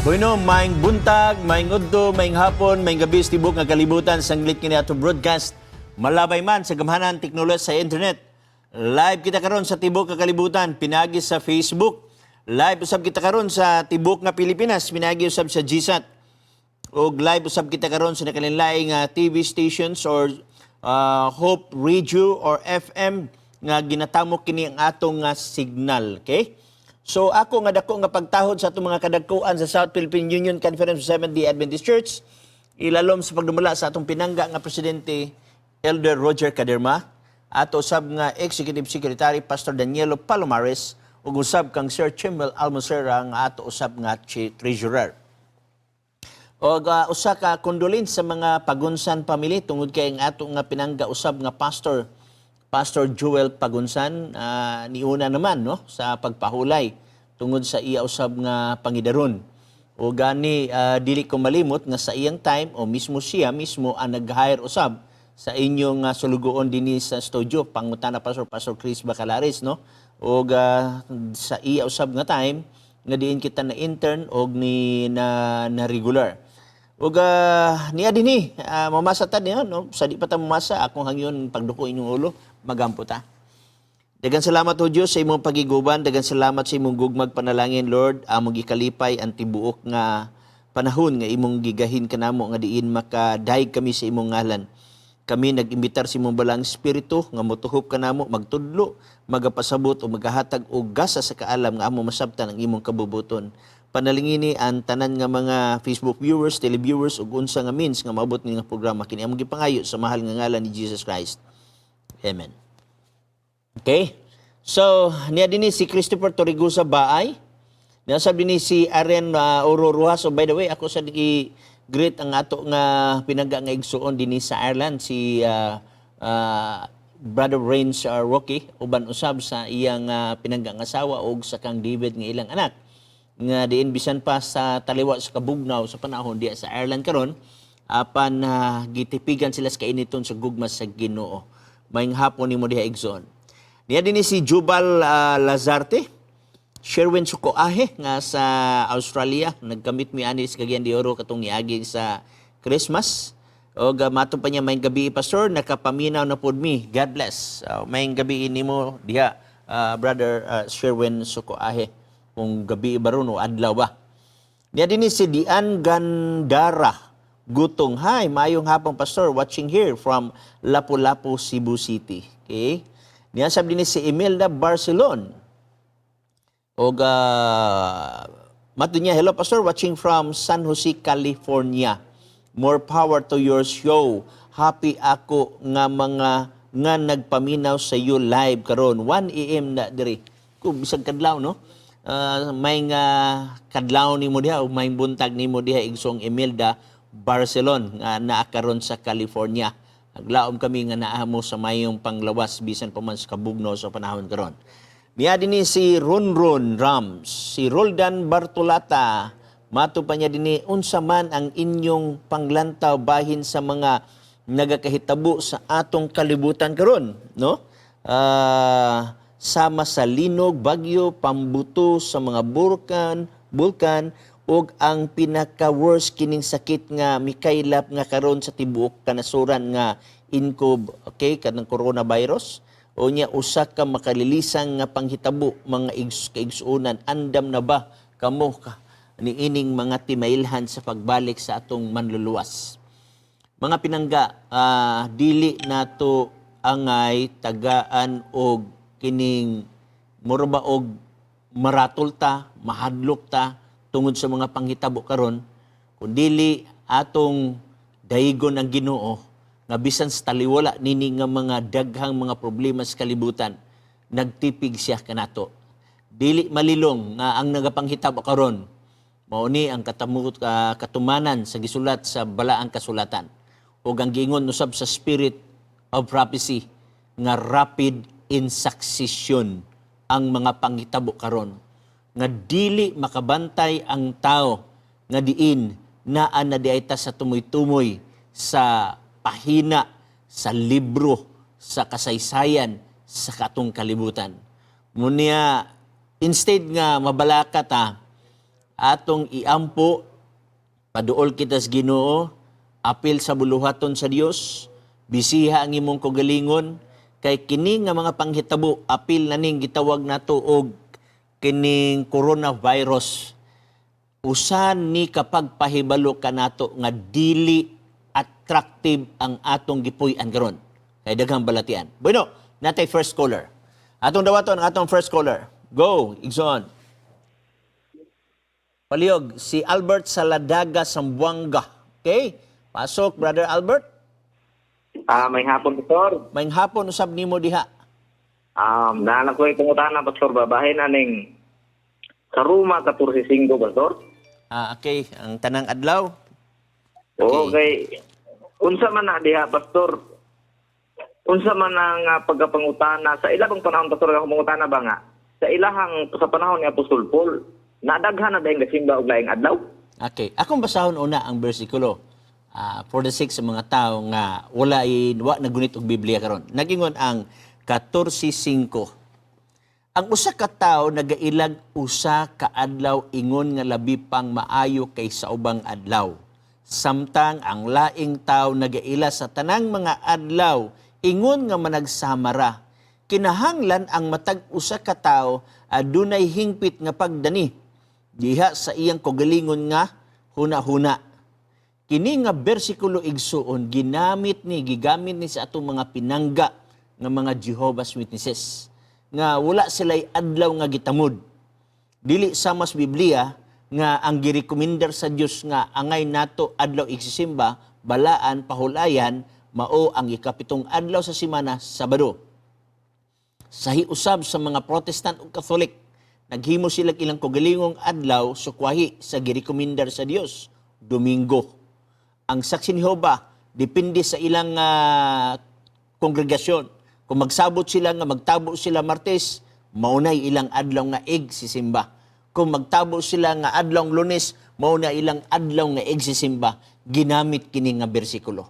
Bueno, maing buntag, maing udto, maing hapon, maing gabi sa tibok nga kalibutan sang lit kini ato broadcast. Malabay man sa gamhanan teknolohiya sa internet. Live kita karon sa tibok nga kalibutan, pinagi sa Facebook. Live usab kita karon sa tibok nga Pilipinas, pinagi usab sa GSAT. O live usab kita karon sa nakalinlaing TV stations or Hope Radio or FM nga ginatamok kini ang atong signal, okay? So ako nga dako nga pagtahod sa atong mga kadagkuan sa South Philippine Union Conference of Seventh-day Adventist Church, ilalom sa pagdumala sa atong pinangga nga presidente Elder Roger Caderma, ato usab nga Executive Secretary Pastor Danielo Palomares, ug usab kang Sir Chimel Almocera nga ato usab nga Treasurer. Og usa ka condolence sa mga Pagunsan family tungod kay ang ato nga pinangga usab nga Pastor Joel Pagunsan, niuna naman no sa pagpahulay tungod sa iya usab nga pangidaron. O gani dili ko malimot nga sa iyang time o mismo siya mismo ang nag-hire usab sa inyong sulugoon dinhi sa studio pangutana Pastor Chris Bacalares no. O sa iya usab nga time nga diin kita na intern og na regular. Ug niya dinhi mamasa ta niya no sa di pa ta mamasa akong hangyon pagduko inyong ulo magampo ta. Daghang salamat o Dios sa imong pagiguban, daghang salamat sa imong gugmag panalangin Lord, among gikalipay ang tibuok nga panahon nga imong gigahin kanamo nga diin makadayeg kami sa imong ngalan. Kami nag-imbitar sa imong balang espiritu nga motuhop kanamo magtudlo, magapasabot o magahatag og gasa sa kaalam nga among masabtan ang imong kabubuton. Panalingini ang tanan nga mga Facebook viewers, televiewers ug unsa nga means nga maabot ni nga programa kini among gipangayo sa mahal nga ngalan ni Jesus Christ. Amen. Okay? So, niya din si Christopher Torigusa Baay. Niya sabi ni si Aren Ororuha. So, by the way, ako sa greet ang ato nga pinangga nga igsuon din sa Ireland si Brother Rains Rocky uban usab sa iyang pinangga nga asawa ug sa kang David nga ilang anak nga diin bisan pa sa taliwa sa kabugnaw sa panahon diya sa Ireland karon apan gitipigan sila sa kainiton sa gugma sa Ginoo. Maayong hapon nimo diha igsoon. Niya dinhi si Jubal Lazarte, Sherwin Sukoahe nga sa Australia, nagkamit mi ani sa Cagayan de Oro katong niagi sa Christmas. O mato pa niya maayong gabi pastor, nakapaminaw na pud mi. God bless. Maayong gabi nimo diha brother Sherwin Sukoahe. Kung gabi ba ron o adlaw ba. Niya dinhi si Dian Gandara Gutong. Hi, maayong hapon pastor, watching here from Lapu-Lapu, Cebu City. Okay? Niya sabi din si Imelda Barcelon. O mato niya, hello pastor, watching from San Jose, California. More power to your show. Happy ako nga nga nagpaminaw sa iyo live karon 1 AM na diri. Kung bisag kadlaw no. May nga kadlaw nimo diha o may buntag nimo diha igsong Imelda Barcelon nga naa karon sa California. Naglaom kami nga naa mo sa mayong panglawas bisan pa man sa kabugnaw sa panahon karon. Niya dinhi si Ronron Rams, si Roldan Bartolata, mato pa niya dinhi unsa man ang inyong panglantaw bahin sa mga nagakahitabo sa atong kalibutan karon, no? Sama sa linog, bagyo, pambuto sa mga bulkan ug ang pinaka-worst kining sakit nga mikaylap nga karon sa tibuok kanasuran nga INCOV, okay, kanang coronavirus. O niya usa ka makalilisang nga panghitabo mga kaigsuonan, andam na ba kamo niining mga timailhan sa pagbalik sa atong manluluwas. Mga pinangga, dili nato angay tagaan og kining muraba og maratol ta, mahadlok ta tungod sa mga panghitabo karon, kundili atong daigon ang Ginoo nga bisan sa taliwala nini nga mga daghang mga problema sa kalibutan, nagtipig siya kanato. Dili malilong nga ang nagapanghitabo karon mao ni ang katumanan sa gisulat sa balaang kasulatan ug ang giingon usab sa spirit of prophecy nga rapid in succession ang mga panghitabo karon nga dili makabantay ang tao nga diin naa na diayta sa tumoy-tumoy sa pahina sa libro sa kasaysayan sa katong kalibutan. Munya instead nga mabalaka ta atong iampo, paduol kita sa Ginoo, apil sa buluhaton sa Dios, bisiha ang imong kagalingon, kay kini nga mga panghitabo, apil na ning gitawag nato og kining coronavirus. Usan ni kapag pahibalo ka nato nga dili attractive ang atong gipuy-an karon. Kay daghang balatian. Bueno, natay first caller. Atong dawaton ang atong first caller. Go, Igsoon. Paliog, si Albert Saladaga Sambuanga. Okay? Pasok, Brother Albert. May hapon, Pastor. Maing hapon usab nimo diha. Naanak ko itong utana, Pastor. Babahin na ning Karuma 14-5, Pastor. Okay, ang tanang adlaw. Okay. Unsa man na diha, Pastor? Unsa man ang pagkapangutana sa ilahang panahon, Pastor, ang pangutana ba nga? Sa ilahang sa panahon ni Apostol Paul, nadaghan na dahil gasimba og laing adlaw? Okay, akong basahon una ang bersikulo. For the sake sa mga tao nga wa nagunit og Biblia karon. Nagingon ang 14:5. Ang usa ka tawo nagailag usa ka adlaw ingon nga labi pang maayo kaysa ubang adlaw. Samtang ang laing tawo nagaila sa tanang mga adlaw ingon nga managsamara. Kinahanglan ang matag usa ka tawo adunay hingpit nga pagdani diha sa iyang kagalingon nga huna-huna. Kini nga bersikulo igsuon gigamit ni sa atong mga pinangga nga mga Jehovah's Witnesses nga wala sila'y adlaw nga gitamod. Dili sa mas Biblia nga ang girekomendar sa Dios nga angay nato adlaw igsisimba, balaan, pahulayan, mao ang ikapitong adlaw sa semana, Sabado. Sahi usab sa mga Protestant ug Catholic, naghimo sila ilang kagalingong adlaw sukwahi sa girekomendar sa Dios, Domingo. Ang Saksi ni Jehova, depende sa ilang kongregasyon. Kung magsabot sila nga magtabo sila Martes, maunay ilang adlaw nga igsisimba. Kung magtabo sila nga adlaw Lunes, maunay ilang adlaw nga igsisimba. Ginamit kini nga bersikulo.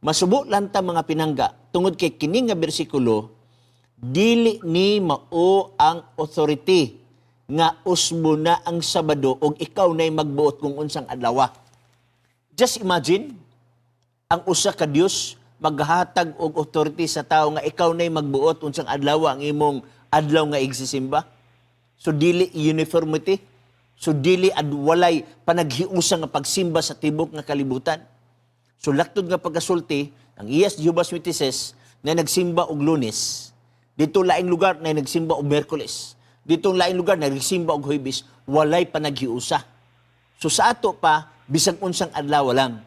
Masubo lang ta mga pinangga, tungod kay kini nga bersikulo, dili ni mao ang authority nga usbo na ang Sabado og ikaw na'y magbuot kung unsang adlaw. Just imagine, ang usa ka Dios maghatag og authority sa tao nga ikaw na'y magbuot unsang adlaw ang imong adlaw nga igsisimba. So dili uniformity, so dili walay panaghiusa nga pagsimba sa tibok nga kalibutan. So laktod nga pagkasulti, ang iyas Jehovah's Witnesses na nagsimba og Lunes, dito laing lugar na nagsimba og Miyerkules, dito laing lugar na nagsimba og Huwebes, walay panaghiusa. So sa ato pa, bisag unsang adlaw lang.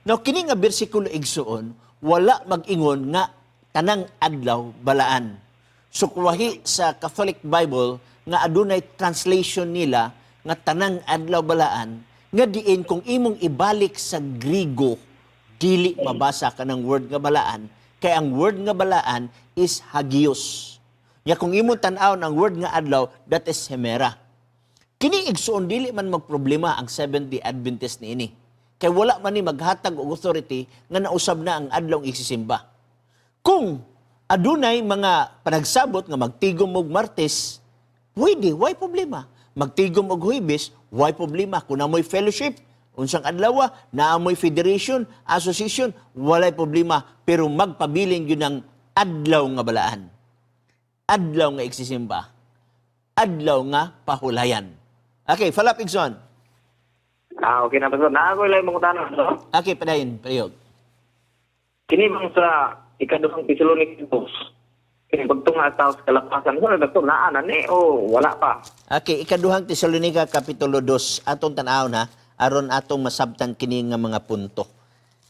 Now, kini nga bersikulo igsuon, wala mag-ingon nga tanang adlaw balaan. Sukwahi sa Catholic Bible nga adunay translation nila nga tanang adlaw balaan, nga diin kung imong ibalik sa Grigo, dili mabasa ka ng word nga balaan, kay ang word nga balaan is hagios. Ya kung imong tan-aw ang word nga adlaw, that is hemera. Kini igsuon dili man magproblema ang Seventh-day Adventist niini. Kay wala man ni maghatag og authority nga nausab na ang adlaw igsisimba. Kung adunay mga panagsabot nga magtigom og Martes, pwede, why problema? Magtigom og Huwebes, why problema? Kung namoy fellowship, unsang adlaw, naamoy federation, association, walay problema. Pero magpabiling yun ng adlaw nga balaan. Adlaw nga igsisimba. Adlaw nga pahulayan. Okay, follow up, Igsoon. Okay na, Pastor. Naakoy lang mong tanong, Pastor. Okay, padayon, payog. Kini bang sa ikaduhang Tesalonicos, kini pagtunga sa kalapasan, wala na ito, naanan o wala pa? Okay, ikaduhang Tesalonica, Kapitulo 2, atong tanaw na, aron atong masabtan kini nga mga punto.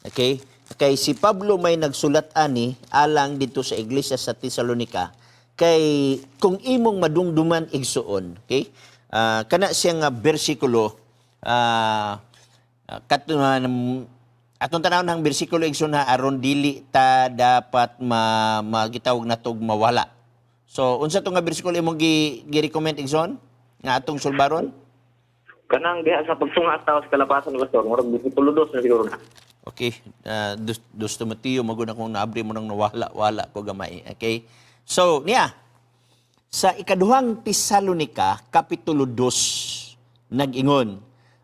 Okay? Kay si Pablo may nagsulat ani, alang dito sa iglesia sa Tesalonica, kay kung imong madungduman igsuon, okay? Kana siya nga bersikulo, atong tanaw ng bersikulo igsoon na aron dili ta dapat magitawag natog mawala. So unsa to nga bersikulo imong gi-recommend igsoon nga atong sulbaron? Kanang diha sa pagtunga sa kalapasan, Pastor, murag bersikulo 2 na siguro na. Okay, dos Timoteo magud akong naabri mo nang nawala ko gamay. Okay? So, niya sa ikaduhang Tesalonica, Kapitulo 2, nag-ingon,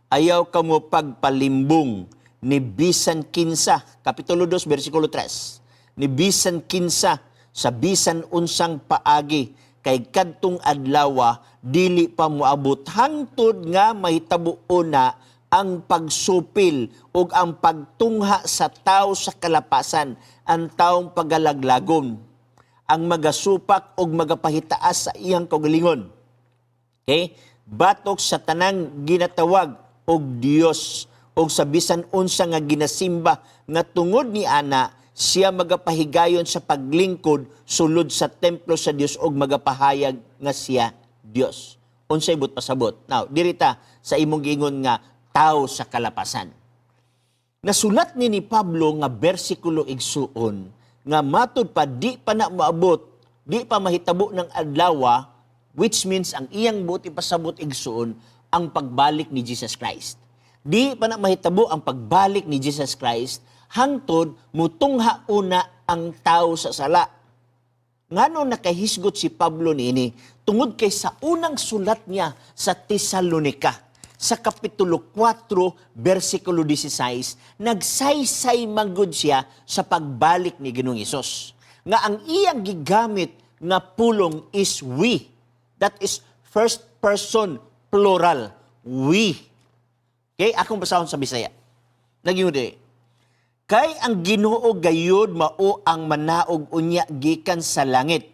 ayaw kamo pagpalimbong ni bisan kinsa, Kapitulo 2, versikulo 3, ni bisan kinsa sa bisan unsang paagi, kay kadtong adlaw dili pa moabot hangtod nga mahitabo na ang pagsupil o ang pagtungha sa tao sa kalapasan, ang taong pagalaglagon, ang magasupak o magapahitaas sa iyang kaugalingon. Okay? Batok sa tanang ginatawag og Dios o sa bisan unsa nga ginasimba nga tungod ni ana siya magapahigayon sa paglingkod sulod sa templo sa Dios og magapahayag nga siya Dios. Unsay but pasabot. Now, dirita sa imong giingon nga tao sa kalapasan. Nasulat ni Pablo nga bersikulo igsuon nga matud pa di pa na maabot, di pa mahitabo ng adlaw, which means ang iyang buti pasabot igsuon ang pagbalik ni Jesus Christ. Di pa na mahitabo ang pagbalik ni Jesus Christ hangtod mutungha una ang tao sa sala. Ngano nakahisgot si Pablo niini tungod kay sa unang sulat niya sa Tesalonica sa Kapitulo 4, versikulo 16, nagsaysay manggod siya sa pagbalik ni Ginoong Hesus. Nga ang iyang gigamit nga pulong is we. That is first person plural. We. Okay? Akong basahon sa Bisaya. Nagyuri. Kay ang Ginoo gayud mao ang manaog unya gikan sa langit.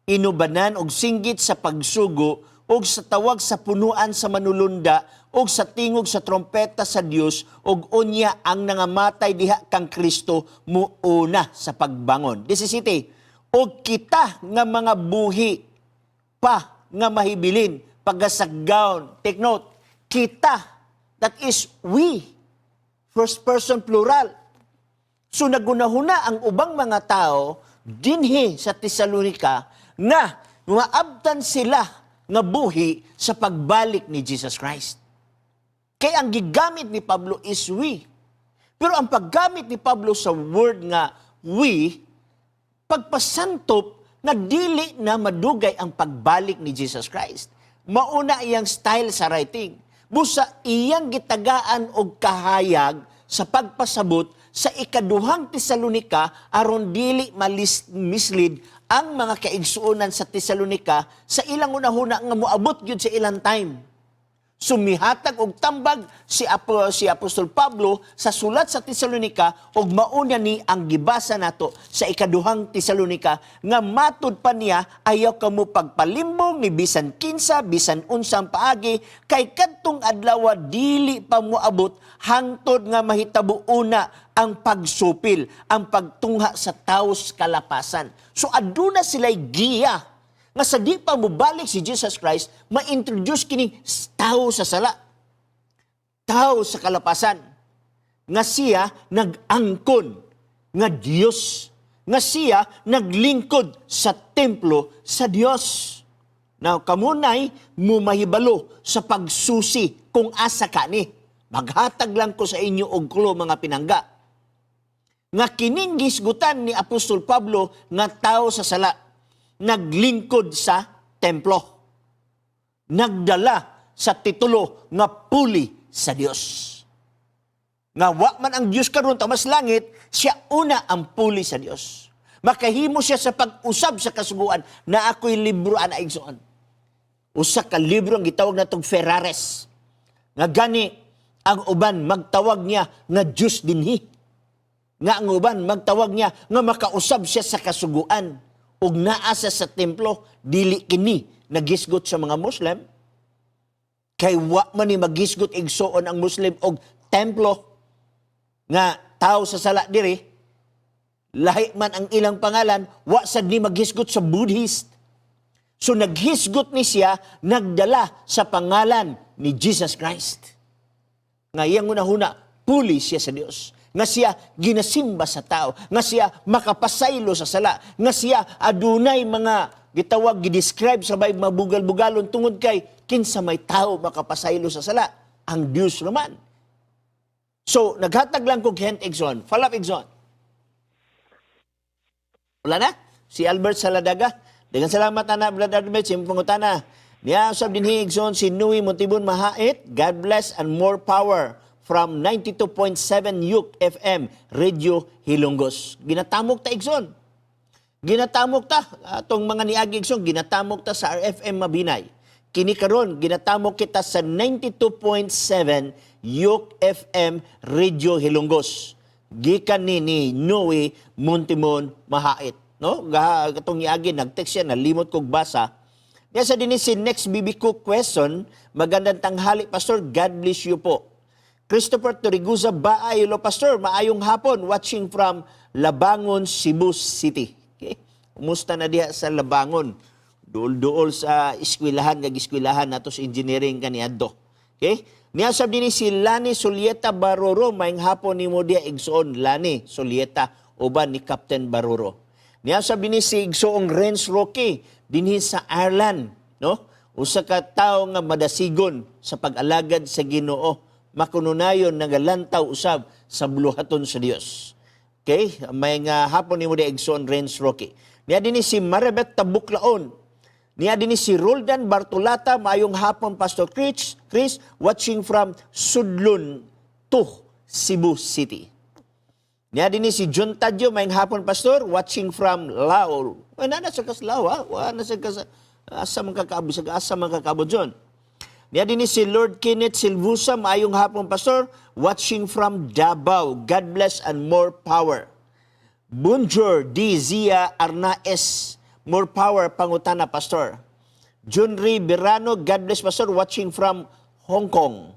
Inubanan og singgit sa pagsugo og sa tawag sa punuan sa manulunda og sa tingog sa trompeta sa Dios og unya ang nangamatay diha kang Kristo muuna sa pagbangon. 17. Og kita nga mga buhi pa nga mahibilin pagasaggaon. Take note, kita, that is we. First person plural. So nagunahuna ang ubang mga tao dinhi sa Tesalonica nga maabtan sila nga buhi sa pagbalik ni Jesus Christ. Kaya ang gigamit ni Pablo is we. Pero ang paggamit ni Pablo sa word nga we, pagpasantop na dili na madugay ang pagbalik ni Jesus Christ. Mauna iyang style sa writing. Busa iyang gitagaan og kahayag sa pagpasabot sa ikaduhang Tesalonica aron dili mislead ang mga kaigsuonan sa Tesalonica sa ilang unahuna nga moabot gyud sa ilang time. Sumihatag og tambag si Apostol Pablo sa sulat sa Tesalonica og mauna ni ang gibasa nato sa ikaduhang Tesalonica nga matud pa niya ayaw kamo pagpalimbong ni bisan kinsa bisan unsang paagi kay kadtong adlaw dili pa moabot hangtod nga mahitabo una ang pagsupil, ang pagtungha sa taos kalapasan. So aduna sila'y giya nga sa di pa mubalik si Jesus Christ, ma-introduce kini tao sa sala, tao sa kalapasan, nga siya nag-angkon, nga Diyos, nga siya naglingkod sa templo sa Diyos. Now, kamunay mumahibalo sa pagsusi kung asa ka ni. Maghatag lang ko sa inyo og kulo mga pinangga. Nga kining gisgutan ni Apostol Pablo nga tao sa sala, naglingkod sa templo. Nagdala sa titulo nga puli sa Dios. Nga wa man ang Dios karon tamas langit, siya una ang puli sa Dios. Makahimo siya sa pag-usab sa kasuguan na ako'y libro ana igsoon. Usa ka libro ang gitawag natong Ferraris. Nga gani ang uban magtawag niya nga Diyos dinhi. Nga ang uban magtawag niya nga makausab siya sa kasuguan. Ug naasa sa templo, dili kini nagisgot sa mga Muslim. Kay wa man ni magisgot igsoon ang Muslim og templo nga tao sa sala diri, lahi man ang ilang pangalan, wa sad ni magisgot sa Buddhist. So naghisgot ni siya, nagdala sa pangalan ni Jesus Christ. Nga iyang unahuna, puli siya sa Dios. Nga siya ginasimba sa tao, nga siya makapasaylo sa sala, nga siya adunay mga gitawag, gidescribe sa bay mabugal-bugalon tungod kay kinsa may tao makapasaylo sa sala, ang Dios naman. So, naghatag lang kong hent exon, falap exon. Wala na? Si Albert Saladaga. Dengan salamat, Brother Albert, simpong utana. Niya usab dinhi igsoon si Nui Montibon Mahait, God bless and more power from 92.7 Yuk FM Radio Hilongos. Ginatamok ta igsoon. Ginatamok ta atong mga niagi igsoon, ginatamok ta sa RFM Mabinay. Kini karon ginatamok kita sa 92.7 Yuk FM Radio Hilongos. Gikan ni Nui Montibon Mahait, no? Gatong niagi nagtext siya, nalimot kog basa. Niya sa dinhi si next BB Cook question, magandang tanghali Pastor, God bless you po. Christopher Toriguza Baay, hello Pastor, maayong hapon, watching from Labangon, Cebu City. Okay? Kumusta na diha sa Labangon? Duol-duol sa eskwelahan, nag-eskwelahan nato sa engineering kaniadto. Okay? Niya sab dinhi si Lani Solieta Baroro, maayong hapon ni mo diha igsoon, Lani Solieta, uban ni Captain Baroro. Niya sab dinhi si igsoong Renz Rocky, dinhi sa Ireland, no? Usa ka tawo nga madasigon sa pag-alagad sa Ginoo, makununayon nagalantaw usab sa buluhaton sa Dios. Okay? May nga hapon ni mo di Egson Renz Rocky. Niya dinhi si Maribeth Tabuklaon. Niya dinhi si Roldan Bartolata, maayong hapon Pastor Chris, watching from Sudlon to Cebu City. Niya dinhi si John Tadyo, maayong hapon Pastor, watching from Lao. Wala na sa Lao, ha? Wala na sa asa man kakaabot John. Niya din si Lord Kenneth Silvusa, maayong hapon Pastor, watching from Davao. God bless and more power. Bonjour, D. Zia Arnaes, more power, pangutana Pastor. John Ray Birano, God bless Pastor, watching from Hong Kong.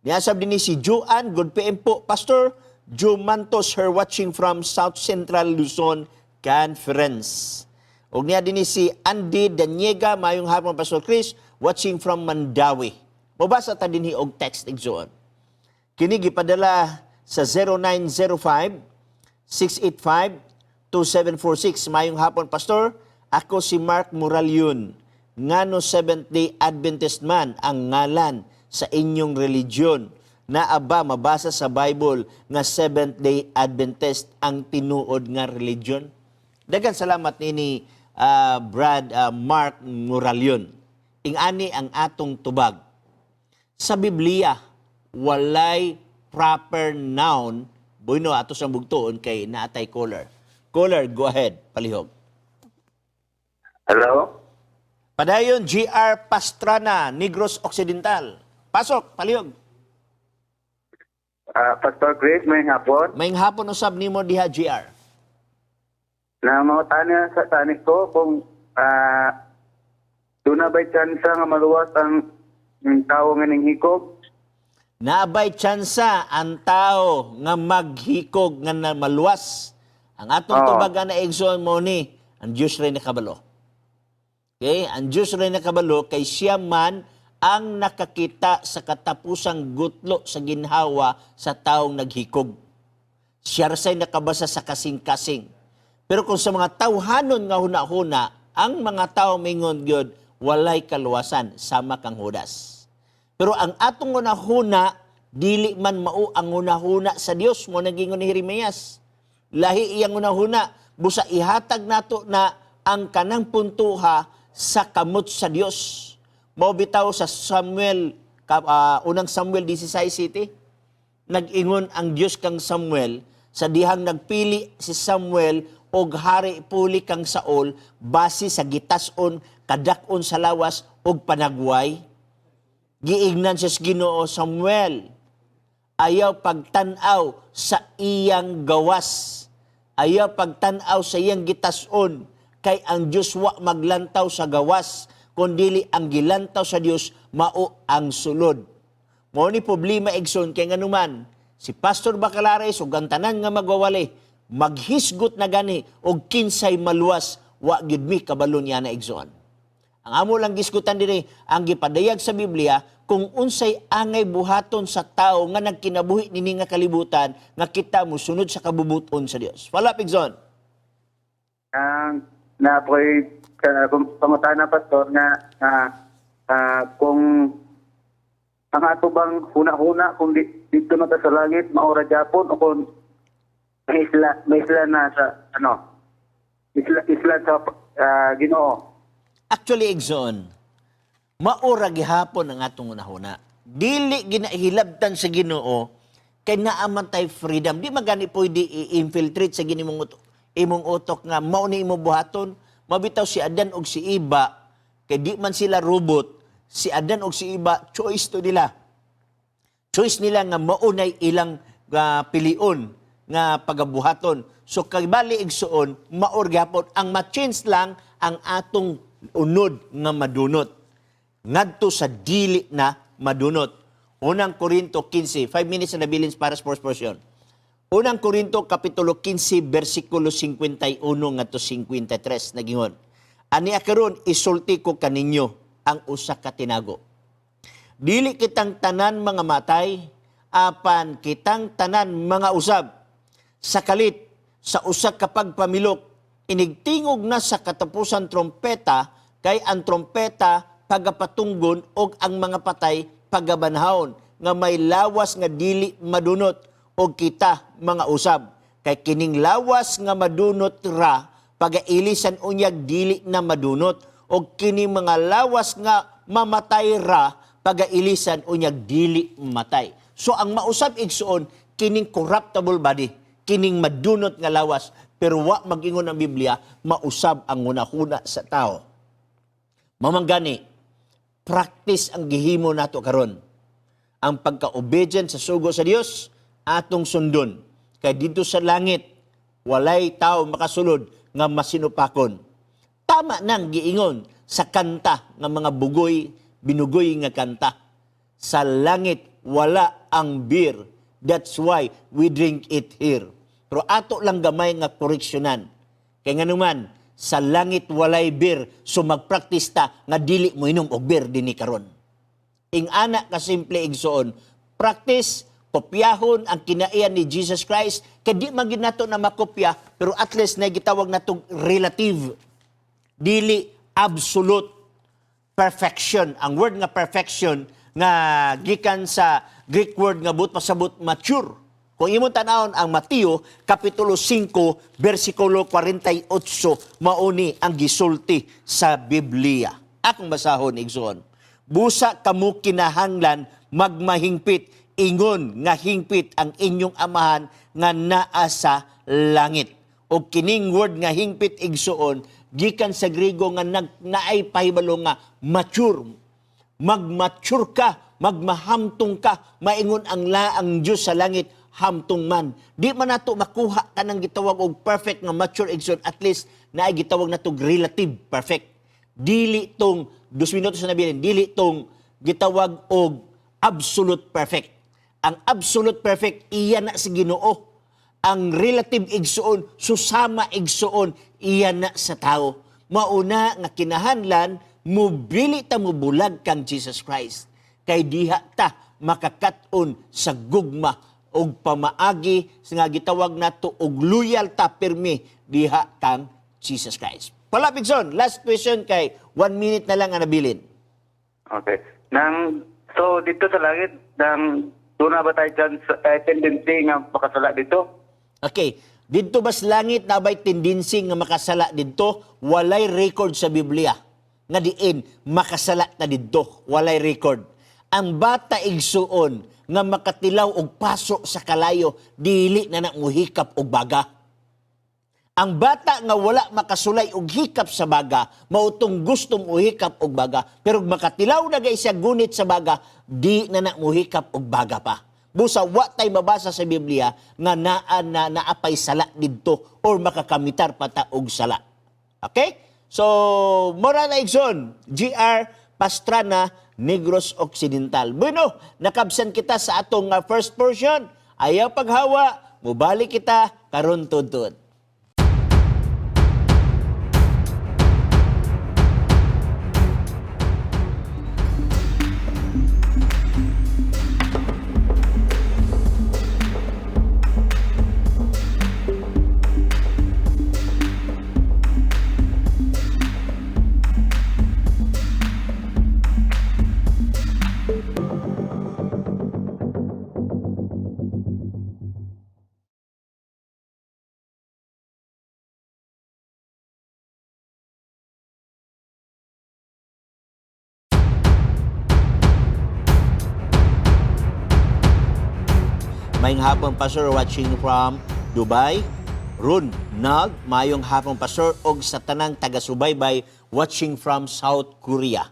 Niya sab din si Joan, good PM po Pastor. Joe Mantos, her watching from South Central Luzon Conference. O niya din si Andy Daniega, maayong hapon Pastor Chris, watching from Mandawi. Mabasa ta dinhi og text igsoon. Kini gipadala sa 0905-685-2746. Maayong hapon Pastor, ako si Mark Moralion. Ngano Seventh-day Adventist man ang ngalan sa inyong religion? Naaba mabasa sa Bible nga Seventh-day Adventist ang tinuod nga religion? Daghang salamat nini Brad Mark Moralion. Ingani ang atong tubag. Sa Biblia, walay proper noun. Bueno, ato sa bugtoon kay naatay caller. Caller, go ahead. Palihog. Hello? Padayon, GR Pastrana, Negros Occidental. Pasok, palihog. Pastor Chris, may hapon. Maying hapon usab nimo diha, GR. Na mga tanya sa tanik ko kung doon na ba'y tsansa nga maluwas ang tao nga ning hikog? Naabay tsansa ang tao nga maghikog nga na maluwas. Ang atong tubagan na egson mo ni, ang Diyos rin na kabalo. Okay? Ang Diyos rin na kabalo kay siya man ang nakakita sa katapusang gutlo sa ginhawa sa taong naghikog. Siya rin nakabasa sa kasing-kasing. Pero kung sa mga tawhanon nga huna-huna, ang mga tao mingon gyud walay kaluwasan sama kang Judas. Pero ang atong huna-huna, dili man mao ang huna-huna sa Dios mo nagingon ni Jeremias. Lahi iyang huna-huna, busa ihatag nato na ang kanang puntuha sa kamot sa Dios. Mao bitaw sa Samuel, unang Samuel 16 City, nag-ingon ang Dios kang Samuel sa dihang nagpili si Samuel og hari puli kang Saul base sa gitas-on kadak-on sa lawas og panagway. Giingnan siya sa Ginoo, Samuel, ayaw pagtan-aw sa iyang gawas. Ayaw pagtan-aw sa iyang gitas-on kay ang Dios wa maglantaw sa gawas, kundili ang gilantaw sa Dios mao ang sulod. Mao ni problema igsoon kay nganuman si Pastor Bacalares ug ang tanan nga magwawali maghisgot na gani og kinsay maluwas wa gyud mi kabalo niya na igsoon. Ang amo lang gisgutan diri ang gipadayag sa Biblia kung unsay angay buhaton sa tao nga nagkinabuhi nini nga kalibutan nga kita mosunod sa kabubuton sa Dios. Wala pigson. Na po'y pangutana Pastor na kung ang ato bang huna-huna kung dito na ta sa langit maura Japon o kung may isla na sa isla sa Ginoo. Actually, Exxon, Maura gihapon ang atong unahuna. Dili ginahilabtan sa Ginoo kay naaman tay freedom. Di magani pwede i-infiltrate sa imong utok nga mao ni imong buhaton. Mabitaw si Adan og si Iba kay di man sila robot. Si Adan og si Iba choice to nila. Choice nila nga maunay ilang pilion nga pagabuhaton. So kaybali igsuon maor gyapon ang ma-change lang ang atong unod nga madunot ngadto sa dili na madunot. Unang Korinto 15, 5 minutes na nabilins para sa first portion. Unang Korinto kapitulo 15 bersikulo 51 ngadto 53 nagingon. Ani akaron isulti ko kaninyo ang usa ka tinago. Dili kitang tanan mga matay, apan kitang tanan mga usab. Sa kalit, sa usa ka pagpamilok, inigtingog na sa katapusan trompeta, kay ang trompeta pagapatunggon og ang mga patay pagabanhawon, nga may lawas nga dili madunot og kita mga usab. Kay kining lawas nga madunot ra, pagailisan unyag dili na madunot, og kining mga lawas nga mamatay ra, pagailisan unyag dili matay. So ang mausab igsuon kining corruptible body, kining madunot nga lawas, pero wa magingon ang Biblia mausab ang hunahuna sa tao. Mamanggani, practice ang gihimo nato karon. Ang pagka-obedient sa sugo sa Dios atong sundon. Kay dito sa langit walay tao makasulod nga masinupakon. Tama nang giingon sa kanta nga mga binugoy nga kanta. Sa langit wala ang beer. That's why we drink it here. Pero ato lang gamay nga koreksyonan. Kaya nga naman, sa langit walay beer, so magpraktis ta nga dili mo inom og beer dinhi karon. Ing ana ka simple igsuon, practice kopyahon ang kinaiyan ni Jesus Christ, kay di man gid nato na makopya, pero at least na gitawag natong relative, dili absolute perfection. Ang word nga perfection nga gikan sa Greek word nga but pasabot mature. Kung imong tanawon ang Mateo kapitulo 5 bersikulo 48 mauni ang gisulti sa Biblia. Akong basahon igsoon. Busa kamo kinahanglan magmahingpit, ingon nga hingpit ang inyong amahan nga naa sa langit. O kining word nga hingpit igsuon gikan sa Griego nga naay pahibalo nga mature. Magmature ka, magmahamtong ka, maingon ang Diyos sa langit, hamtong man. Di man nato makuha ka ng gitawag og perfect nga mature igsoon, at least na ay gitawag nato relative perfect. Dili tong 2 minutos na nabilin, dili tong gitawag og absolute perfect. Ang absolute perfect iya na sa Ginoo. Ang relative igsuon, susama igsuon iya na sa tao. Mauna nga kinahanglan mubili ta mubulag kang Jesus Christ. Kay diha ta makakaton sa gugma og pamaagi nga gitawag nato og loyal ta pirmi diha kang Jesus Christ. Palapig son, last question kay 1 minute na lang ang nabilin. Okay. So dito sa langit, doon na ba tayo dyan sa tendency nga makasala dito? Okay, dito bas langit na ba'y tendency nga makasala dito? Walay record sa Biblia. Nga diin, makasala ta dito. Walay record. Ang bata igsuon nga makatilaw og paso sa kalayo, dili na muhikap og baga. Ang bata nga wala makasulay og hikap sa baga, mautong gustong uhikap og baga, pero makatilaw na gay siya gunit sa baga, di na muhikap og baga pa. Busa wa tay mabasa sa Biblia nga naapay sala didto or makakamitar pa ta og sala. Okay? So, mora na igsoon, GR Pastrana, Negros Occidental. Bueno, nakabsan kita sa atong first portion. Ayaw paghawa, mubalik kita karon tudtod. Mayong hapon, Pastor, watching from Dubai. Ronald, mayong hapon, Pastor, og sa tanang taga-subaybay, watching from South Korea.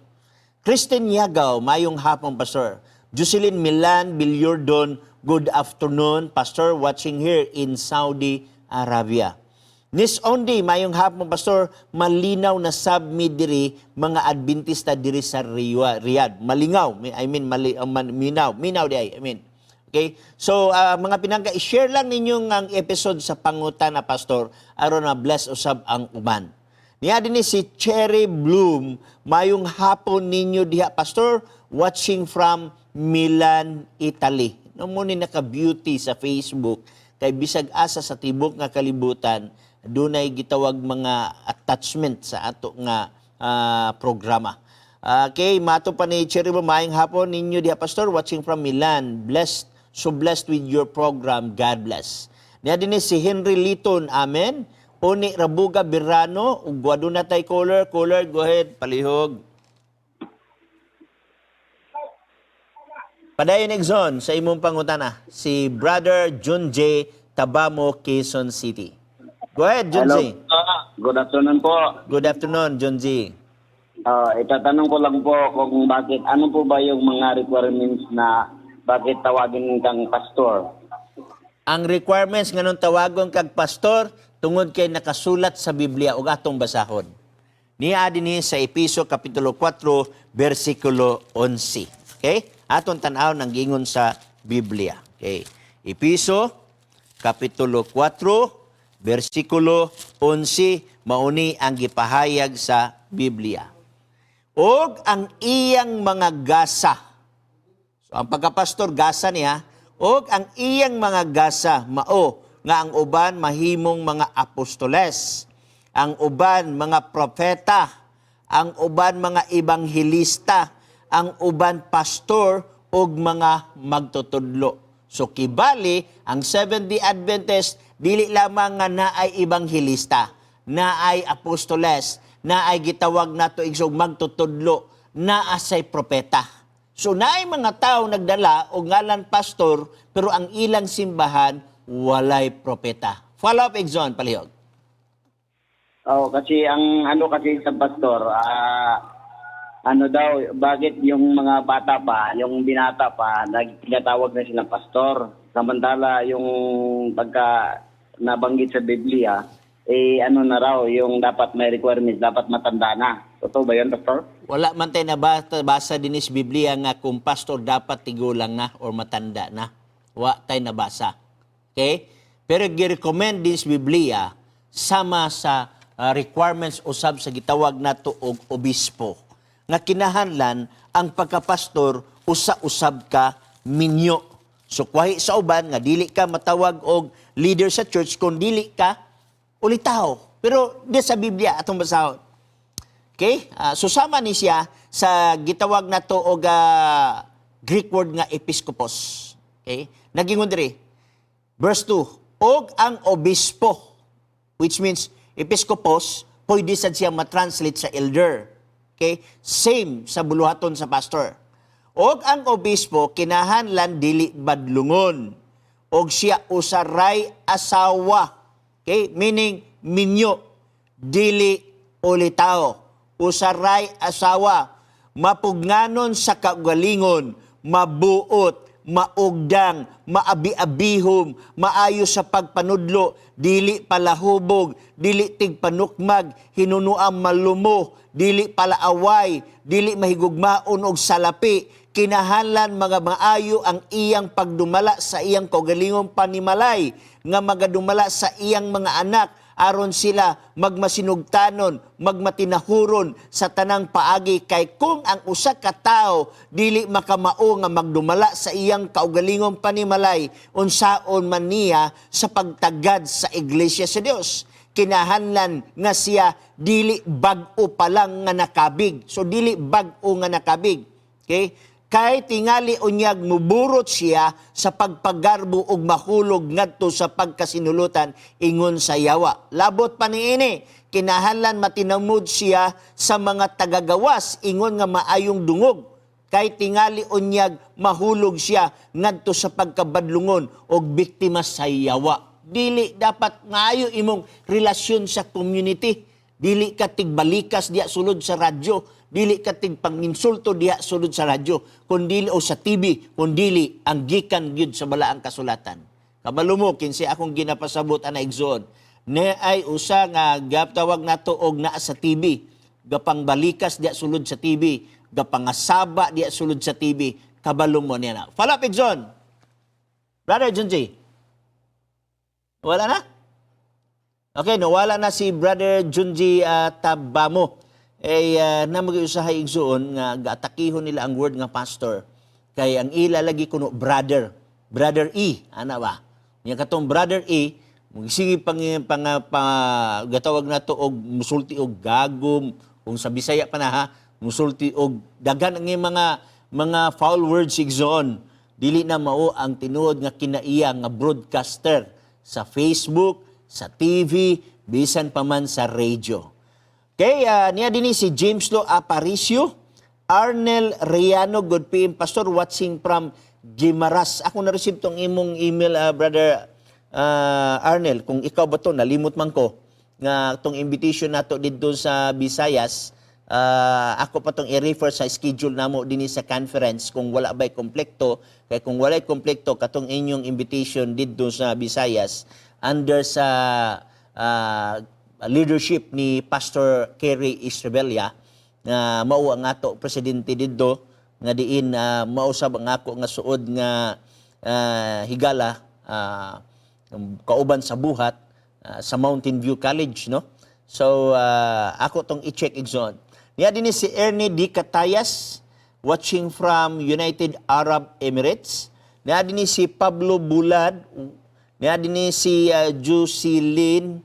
Kristen Yagaw, mayong hapon, Pastor. Jocelyn Milan Bilyordon, good afternoon, Pastor, watching here in Saudi Arabia. Nis Ondi, mayong hapon, Pastor, malinaw na submi diri mga Adventista diri sa Riyadh. Malingaw, minaw di ay, I mean. Okay? So, mga pinangga, i-share lang ninyong ang episode sa pangutana, Pastor, aron na bless usab ang uban. Niya din si Cherry Bloom, mayong hapon ninyo diha, Pastor, watching from Milan, Italy. Muni naka-beauty sa Facebook, kay bisag asa sa tibok nga kalibutan, dunay gitawag mga attachment sa ato nga programa. Okay, mato pa ni Cherry Bloom, mayong hapon ninyo diha, Pastor, watching from Milan. So blessed with your program. God bless. Niya din si Henry Liton. Amen. Uni Rabuga Birano. Ugwado na tayo caller. Caller, go ahead. Palihog. Padayon Exxon sa imong pangutana. Si Brother John J. Tabamo, Quezon City. Go ahead, John J. Good afternoon po. Good afternoon, John J. Itatanong ko lang po kung bakit, ano po ba yung mga requirements na bakit tawagin kang pastor? Ang requirements nga nung tawagon kag pastor, tungod kay nakasulat sa Biblia ug atong basahon. Niya dinhi sa Episo Kapitulo 4, versikulo 11. Okay? Atong tan-aw nang gingon sa Biblia. Okay? Episo Kapitulo 4, versikulo 11, mauni ang gipahayag sa Biblia. Og ang iyang mga gasa. So ang pagkapastor gasa niya, og ang iyang mga gasa mao nga ang uban mahimong mga apostoles, ang uban mga propeta, ang uban mga ebanghelista, ang uban pastor ug mga magtutudlo. So kibali ang Seventh-day Adventist dili lamang nga naay ebanghelista, naay apostoles, naay gitawag nato igsog magtutudlo, naa say propeta. So naay mga tao nagdala og ngalan pastor pero ang ilang simbahan walay propeta. Follow up Exxon, palihog. Kasi ang ano kasi sa pastor, ano daw, bakit yung mga bata pa, yung binata pa, nagtinatawag na silang pastor. Samantala yung pagka nabanggit sa Biblia, ano na raw, yung dapat may requirements, dapat matanda na. Totoo ba yun, pastor? Wala man tayo nabasa din sa Biblia nga kung pastor dapat tigulang na or matanda na. Wa tayo nabasa. Okay? Pero gi-recommend din sa Biblia sama sa requirements usab sa gitawag nato og obispo. Nga kinahanglan ang pagkapastor usa-usab ka minyo. So kwahi sa uban nga dili ka matawag og leader sa church kung dili ka ulitaw. Pero di sa Biblia atong basahon. Okay? So sama ni siya sa gitawag na to og Greek word nga episkopos. Okay? Nagingon diri. Verse 2. Og ang obispo, which means episkopos, pwede sad siya matranslate sa elder. Okay? Same sa buluhaton sa pastor. Og ang obispo kinahanglan dili badlungon. Og siya usaray asawa. Okay? Meaning minyo, dili ulitaw. Usaray asawa, mapugnanon sa kaugalingon, mabuot, maugdang, maabi-abihom, maayo sa pagpanudlo, dili palahubog, dili tigpanukmag, hinunuang malumo, dili palaaway, dili mahigugmaon og salapi, kinahanglan mga maayo ang iyang pagdumala sa iyang kaugalingong panimalay, nga magadumala sa iyang mga anak, aron sila magmasinugtanon, magmatinahuron sa tanang paagi kay kung ang usa ka tawo dili makamao nga magdumala sa iyang kaugalingong panimalay unsaon man niya sa pagtagad sa iglesia sa Dios. Kinahanglan nga siya dili bag-o pa lang nga nakabig. So dili bag-o nga nakabig. Okay? Kay tingali unyag muburot siya sa pagpagarbo og mahulog ngadto sa pagkasinulutan ingon sa yawa. Labot pa niini, kinahanglan matinamud siya sa mga tagagawas ingon nga maayong dungog. kay tingali unyag mahulog siya ngadto sa pagkabadlungon og biktima sa yawa. Dili dapat maayo imong relasyon sa community. Dili ka tigbalikas diya sulod sa radyo. Dili ka tigpanginsulto diya sulod sa radyo. Kundili o sa TV, kundili ang gikan gyud sa balaang kasulatan. Kabalo mo, kinsi akong ginapasabot ana igsoon. Ne ay usa nga gaptawag nato og naa sa TV. Gapang balikas diya sulod sa TV. Gapangasaba diya sulod sa TV. Kabalo mo niya na. Follow up, igsoon. Brother Junji. Wala na? Okay, nawala na si Brother Junji Tabamo. Na mag-usahay igsoon nga gatakihon nila ang word nga pastor. Kay ang ilalagi kuno brother E, ana ba? Nya katong brother E, sige gatawag na to og musulti og gagom, kung sa Bisaya pa na ha, musulti og daghan ang mga foul words igsoon. Dili na mao ang tinuod nga kinaiya nga broadcaster sa Facebook, sa TV, bisan pa man sa radio. Okay, niya din si James Lo Aparicio, Arnel Riano, good PM Pastor, watching from Gimaras. Ako na-receive tong imong email, Brother Arnel. Kung ikaw ba to, nalimot man ko, nga tong invitation nato dito sa Visayas, ako pa tong i-refer sa schedule namo din sa conference kung wala ba'y komplekto. Kaya kung wala'y komplekto, katong inyong invitation dito sa Visayas, under sa leadership ni Pastor Kerry Estrevilla, nga mao ang ato presidente didto, nga diin mausab ang ako nga suod nga higala kauban sa buhat sa Mountain View College, no? So ako tong i-check igsoon. Niya din si Ernie D. Catayas, watching from United Arab Emirates. Niya din si Pablo Bulad. Niya din si Jusilin.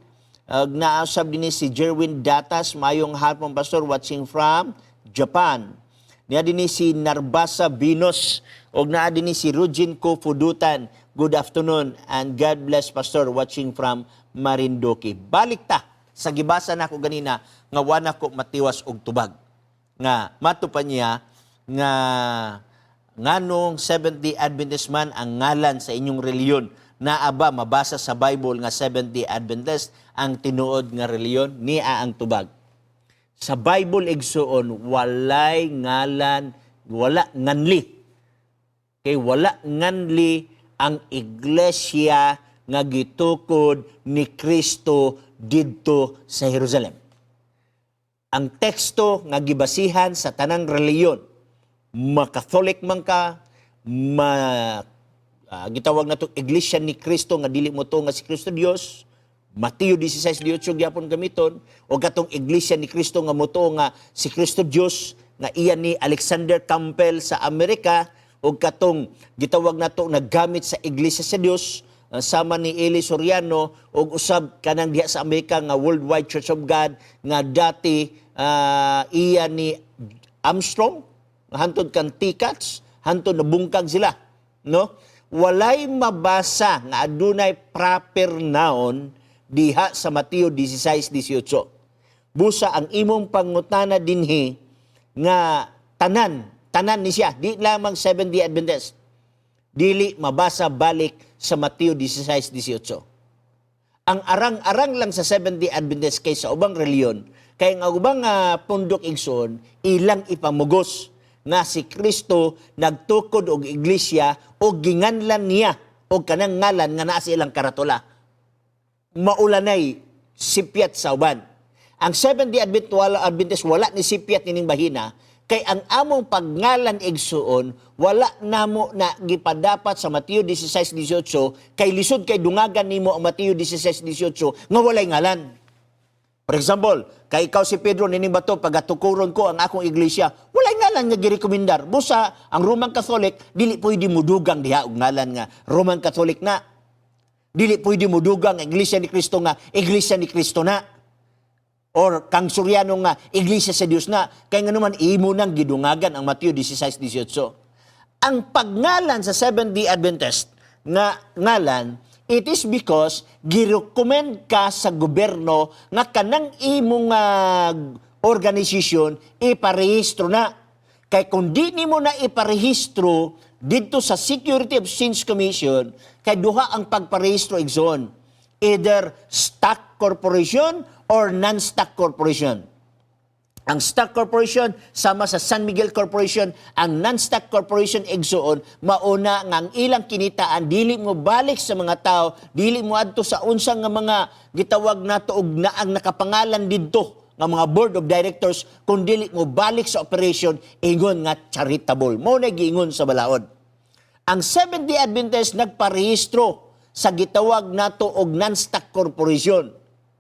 Naasab din si Jerwin Datas, mayong hapon pastor, watching from Japan. Niya din si Narbasa Binos. Og naa din si Rujin Kofudutan. Good afternoon and God bless pastor, watching from Marinduque. Balik ta sa gibasa nako ganina nga wana ko matiwas og tubag. Nga matupan niya nga nganong Seventh-day Adventist man ang ngalan sa inyong reliyon. Naaba mabasa sa Bible nga Seventh-day Adventist ang tinuod nga reliyon, niya ang tubag. Sa Bible igsoon walay ngalan, wala nganli. Kay wala nganli ang iglesia nga gitukod ni Kristo didto sa Jerusalem. Ang teksto nga gibasihan sa tanang reliyon, ma-Catholic man ka, gitawag na to iglesia ni Kristo nga dili mo to nga si Kristo Dios, Mateo 16:18 gyapon gamiton, o katong iglesia ni Kristo nga mo to nga si Kristo Dios nga iyan ni Alexander Campbell sa Amerika, o katong gitawag na to naggamit sa iglesia sa Dios sama ni Eli Soriano o usab kanang diha sa Amerika nga Worldwide Church of God nga dati iyan ni Armstrong hantod kan Tikats, hantod nabungkag sila, no? Walay mabasa nga adunay proper noun diha sa Mateo 16:18. Busa ang imong pangutana dinhi nga tanan ni siya, di lamang Seventh-day Adventist. Dili mabasa balik sa Mateo 16:18. Ang arang-arang lang sa Seventh-day Adventist kay sa ubang reliyon, kay nga ubang pundok igsoon, ilang ipamugos nga si Kristo nagtukod og iglesia o ginganlan niya o kanang ngalan nga naa sa ilang karatula. Maulanay sipyat sa uban. Ang Seventh-day Adventist wala ni sipyat nining bahina, kay ang among pagngalan igsuon wala namo na gipadapat sa Mateo 16:18 kay lisod kay dungagan nimo ang Mateo 16:18 nga walay ngalan. For example, kay ikaw si Pedro nining bato pagatukuron ko ang akong iglesia, walay ngalan nga girekomendar. Busa ang Roman Catholic dili pwede mudugang diha og ngalan nga Roman Catholic na. Dili pwede mudugang ang iglesia ni Kristo nga iglesia ni Kristo na. Or kang Suryano nga iglesia sa Dios na, kay nga naman imo nang gidungagan ang Mateo 16:18. Ang pagngalan sa Seventh-day Adventist nga ngalan, it is because girecommend ka sa gobyerno nga kanang imong organisasyon iparehistro na. Kay kung di nimo na iparehistro dito sa Security Exchange Commission, kay duha ang pagparehistro igsoon. Either stock corporation or non-stock corporation. Ang stock corporation sama sa San Miguel Corporation, ang non-stock corporation igsoon mauna nga ang ilang kinitaan dili mo balik sa mga tao, dili mo adto sa unsang nga mga gitawag nato og naang nakapangalan didto nga mga board of directors, kung dili mo balik sa operation ingon nga charitable. Mo na giingon sa balaod. Ang Seventh-day Adventist nagparehistro sa gitawag nato og non-stock corporation.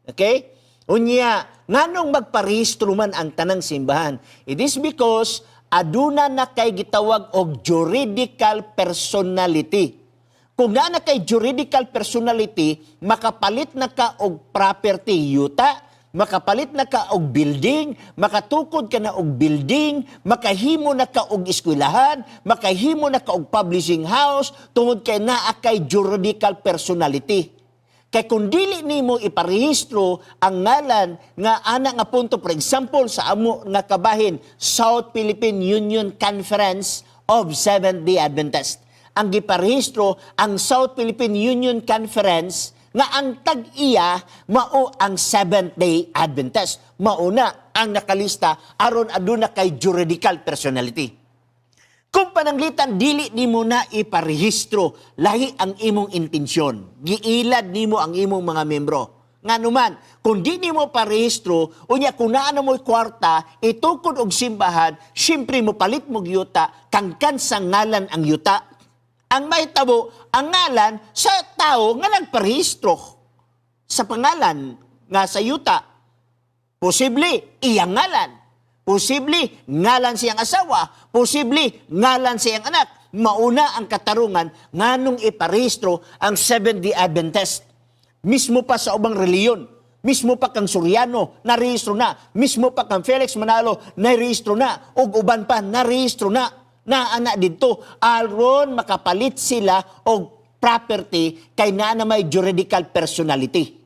Okay? Unya, nganong magparehistro man ang tanang simbahan? It is because aduna na kay gitawag og juridical personality. Kung na kay juridical personality, makapalit na ka og property yuta, makapalit na ka og building, makatukod ka na og building, makahimo na ka og eskwelahan, makahimo na ka og publishing house, tungod kay naa kay juridical personality. Kay kung dili nimo iparehistro ang ngalan nga ana nga punto, for example sa amo nga kabahin, South Philippine Union Conference of Seventh-day Adventist. Ang giparehistro ang South Philippine Union Conference nga ang tag-iya mao ang Seventh-day Adventist. Mauna ang nakalista aron aduna kay juridical personality. Kung pananglitan, dili nimo na iparehistro, lahi ang imong intensyon. Giilad nimo ang imong mga membro. Nga naman, kung di nimo parehistro, unya kung naano mo'y kwarta, itukod og simbahan, siyempre mo palit mo yuta, kangkan sa ngalan ang yuta. Ang mahitabo, ang ngalan sa tao nga nagparehistro sa pangalan nga sa yuta. Posible, iyang ngalan. Posible, ngalan siyang asawa. Posible, ngalan siyang anak. Mauna ang katarungan, nganong iparehistro ang Seventh-day Adventist. Mismo pa sa ubang reliyon. Mismo pa kang Soriano, narehistro na. Mismo pa kang Felix Manalo, narehistro na. O uban pa, narehistro na. Na anak dito, aron makapalit sila og property kay naa na may juridical personality.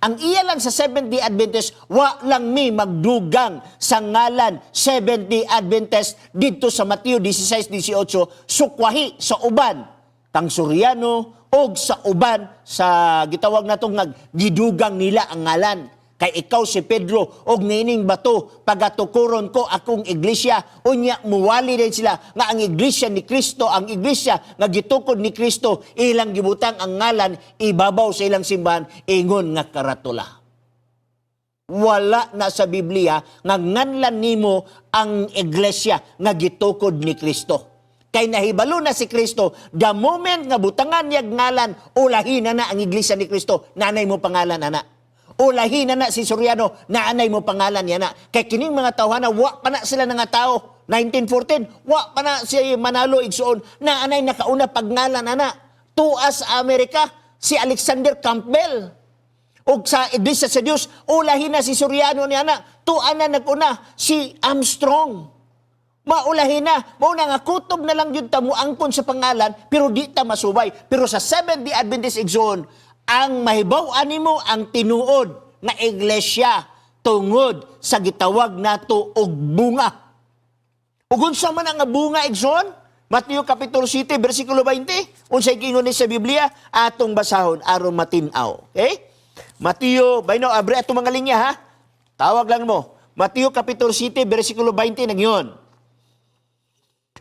Ang iya lang sa Seventh-day Adventist, wa lang mi magdugang sa ngalan Seventh-day Adventist dito sa Mateo 16:18, sukwahi sa uban kang Soriano o sa uban sa gitawag natong naggidugang nila ang ngalan. Kay ikaw si Pedro og nining bato pagatukuron ko akong iglesia, unya muwali din sila nga ang iglesia ni Kristo, ang iglesia nga gitukod ni Kristo, ilang gibutang ang ngalan ibabaw sa ilang simbahan, ingon nga karatula. Wala na sa Biblia nga nganlan nimo ang iglesia nga gitukod ni Kristo. Kay nahibalo na si Kristo, the moment nga butangan niya ngalan, ulahin na ang iglesia ni Kristo, nanay mo pangalan ana. Ulahin na si Soriano, naanay mo pangalan niya na. Kay kining mga tawhana, wa pa na sila nga tao. 1914, wa pa na si Manalo igsoon, naanay nakauna pagngalan ana. Tuas sa Amerika, si Alexander Campbell. O sa Iglesia sa Diyos, ulahin na si Soriano niya na. Tuan na naguna, si Armstrong. Maulahin na. Mauna nga kutob na lang yun tamo angkon sa pangalan, pero di ta masubay. Pero sa Seventh-day Adventist igsoon, ang mahibaw-an nimo ang tinuod na iglesia tungod sa gitawag nato og bunga. Ug unsa man ang bunga igsoon? Mateo kapitulo 7 bersikulo 20. Unsay giingon ni sa Biblia atong basahon aron matin-aw. Okay? Mateo, bayno abre ato mga linya ha. Tawag lang mo. Mateo kapitulo 7 bersikulo 20 nagyon.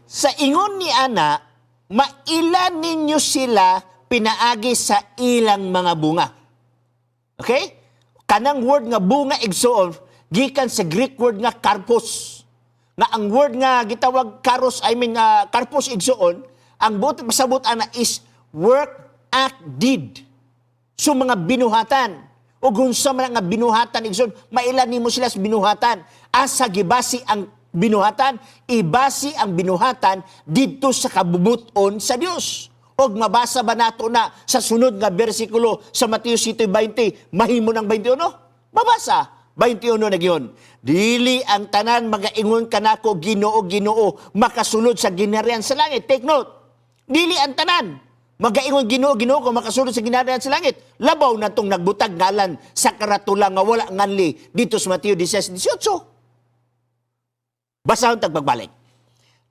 Sa ingon ni ana, mailan ninyo sila pinaagi sa ilang mga bunga. Okay? Kanang word nga bunga igsoon, gikan sa Greek word nga karpos. Nga ang word nga gitawag karpos igsoon, ang buot pasabot ana is work, act, deed. So mga binuhatan. O gunsa man nga binuhatan igsoon, mailan nimo sila sa binuhatan. Asa gibasi ang binuhatan, ibasi ang binuhatan didto sa kabubuton sa Dios. Og mabasa ba nato na sa sunod nga bersikulo sa Mateo 7:20, mahimo ng 21? Mabasa. 21 na giyon. Dili ang tanan magaingon kanako Ginoo, Ginoo, makasulod sa ginharian sa langit. Take note. Dili ang tanan magaingon Ginoo, Ginoo, kung makasulod sa ginharian sa langit. Labaw na tong nagbutag ngalan sa karatula nga wala nganli dito sa Mateo 16:18. Basahon tag pagbalik.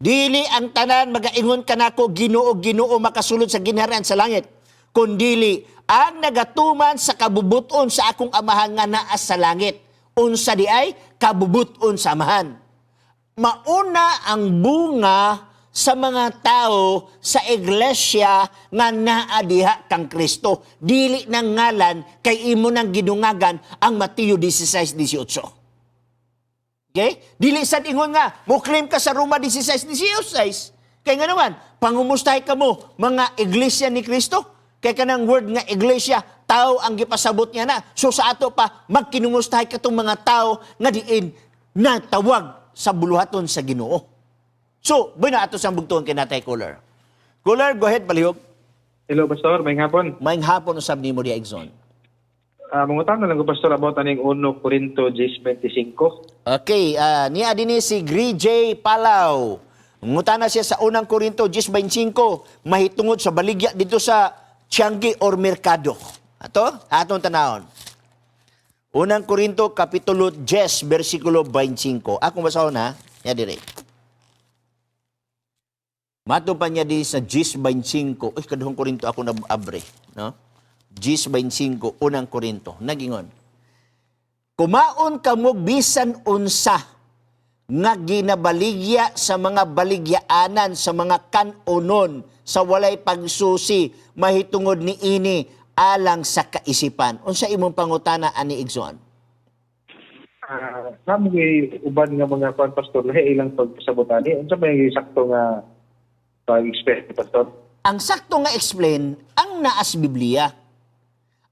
Dili ang tanan magaingon kanako Ginoo Ginoo makasulod sa ginharian sa langit, kundili ang nagatuman sa kabubuton sa akong amahan nga naa sa langit. Unsa di ay kabubuton sa amahan. Mauna ang bunga sa mga tao sa iglesia nga naa diha kang Kristo. Dili nang ngalan kay imo nang gidungagan ang Mateo 16:18. Okay? Dili sad ingon nga mo claim ka sa Roma 16:16. Kay nga naman pangumustahay ka mo mga iglesia ni Kristo. Kay kanang word nga iglesia tao ang gipasabot niya na. So sa ato pa magkinumustahay katong mga tao nga diin natawag sa buluhaton sa Ginoo. So, boy na ato sa bugtuon kay Natay Caller. Caller, go ahead, palihog. Hello, Pastor. May hapon. Maing hapon usab nimo di Exxon. Mangutang na lang ko, Pastor, about aning 1 Corinto 10:25. Okay, niya din si Gree J. Palaw. Ngutana siya sa 1 Corinto 10:25, mahitungod sa baligya dito sa Tiangge or Merkado. Ato, atong tanahon. 1 Corinto Kapitulo 10, versikulo 25. Akong basahon ha, niya dire. Mato pa niya di sa 10:25. Kaduhong Korinto ako na abre. No? 10:25, 1 Korinto. Nagingon. Kumaon kamo bisan unsa nga ginabaligya sa mga baligyaanan sa mga kanunon sa walay pagsusi mahitungod ni ini alang sa kaisipan. Unsa imong pangutana ani Igsoon? Namo uban nga mga kuan, Pastor, lahi ilang pagpasabotani. Unsa may sakto nga pag-expect, Pastor? Ang sakto nga explain ang naas Biblia.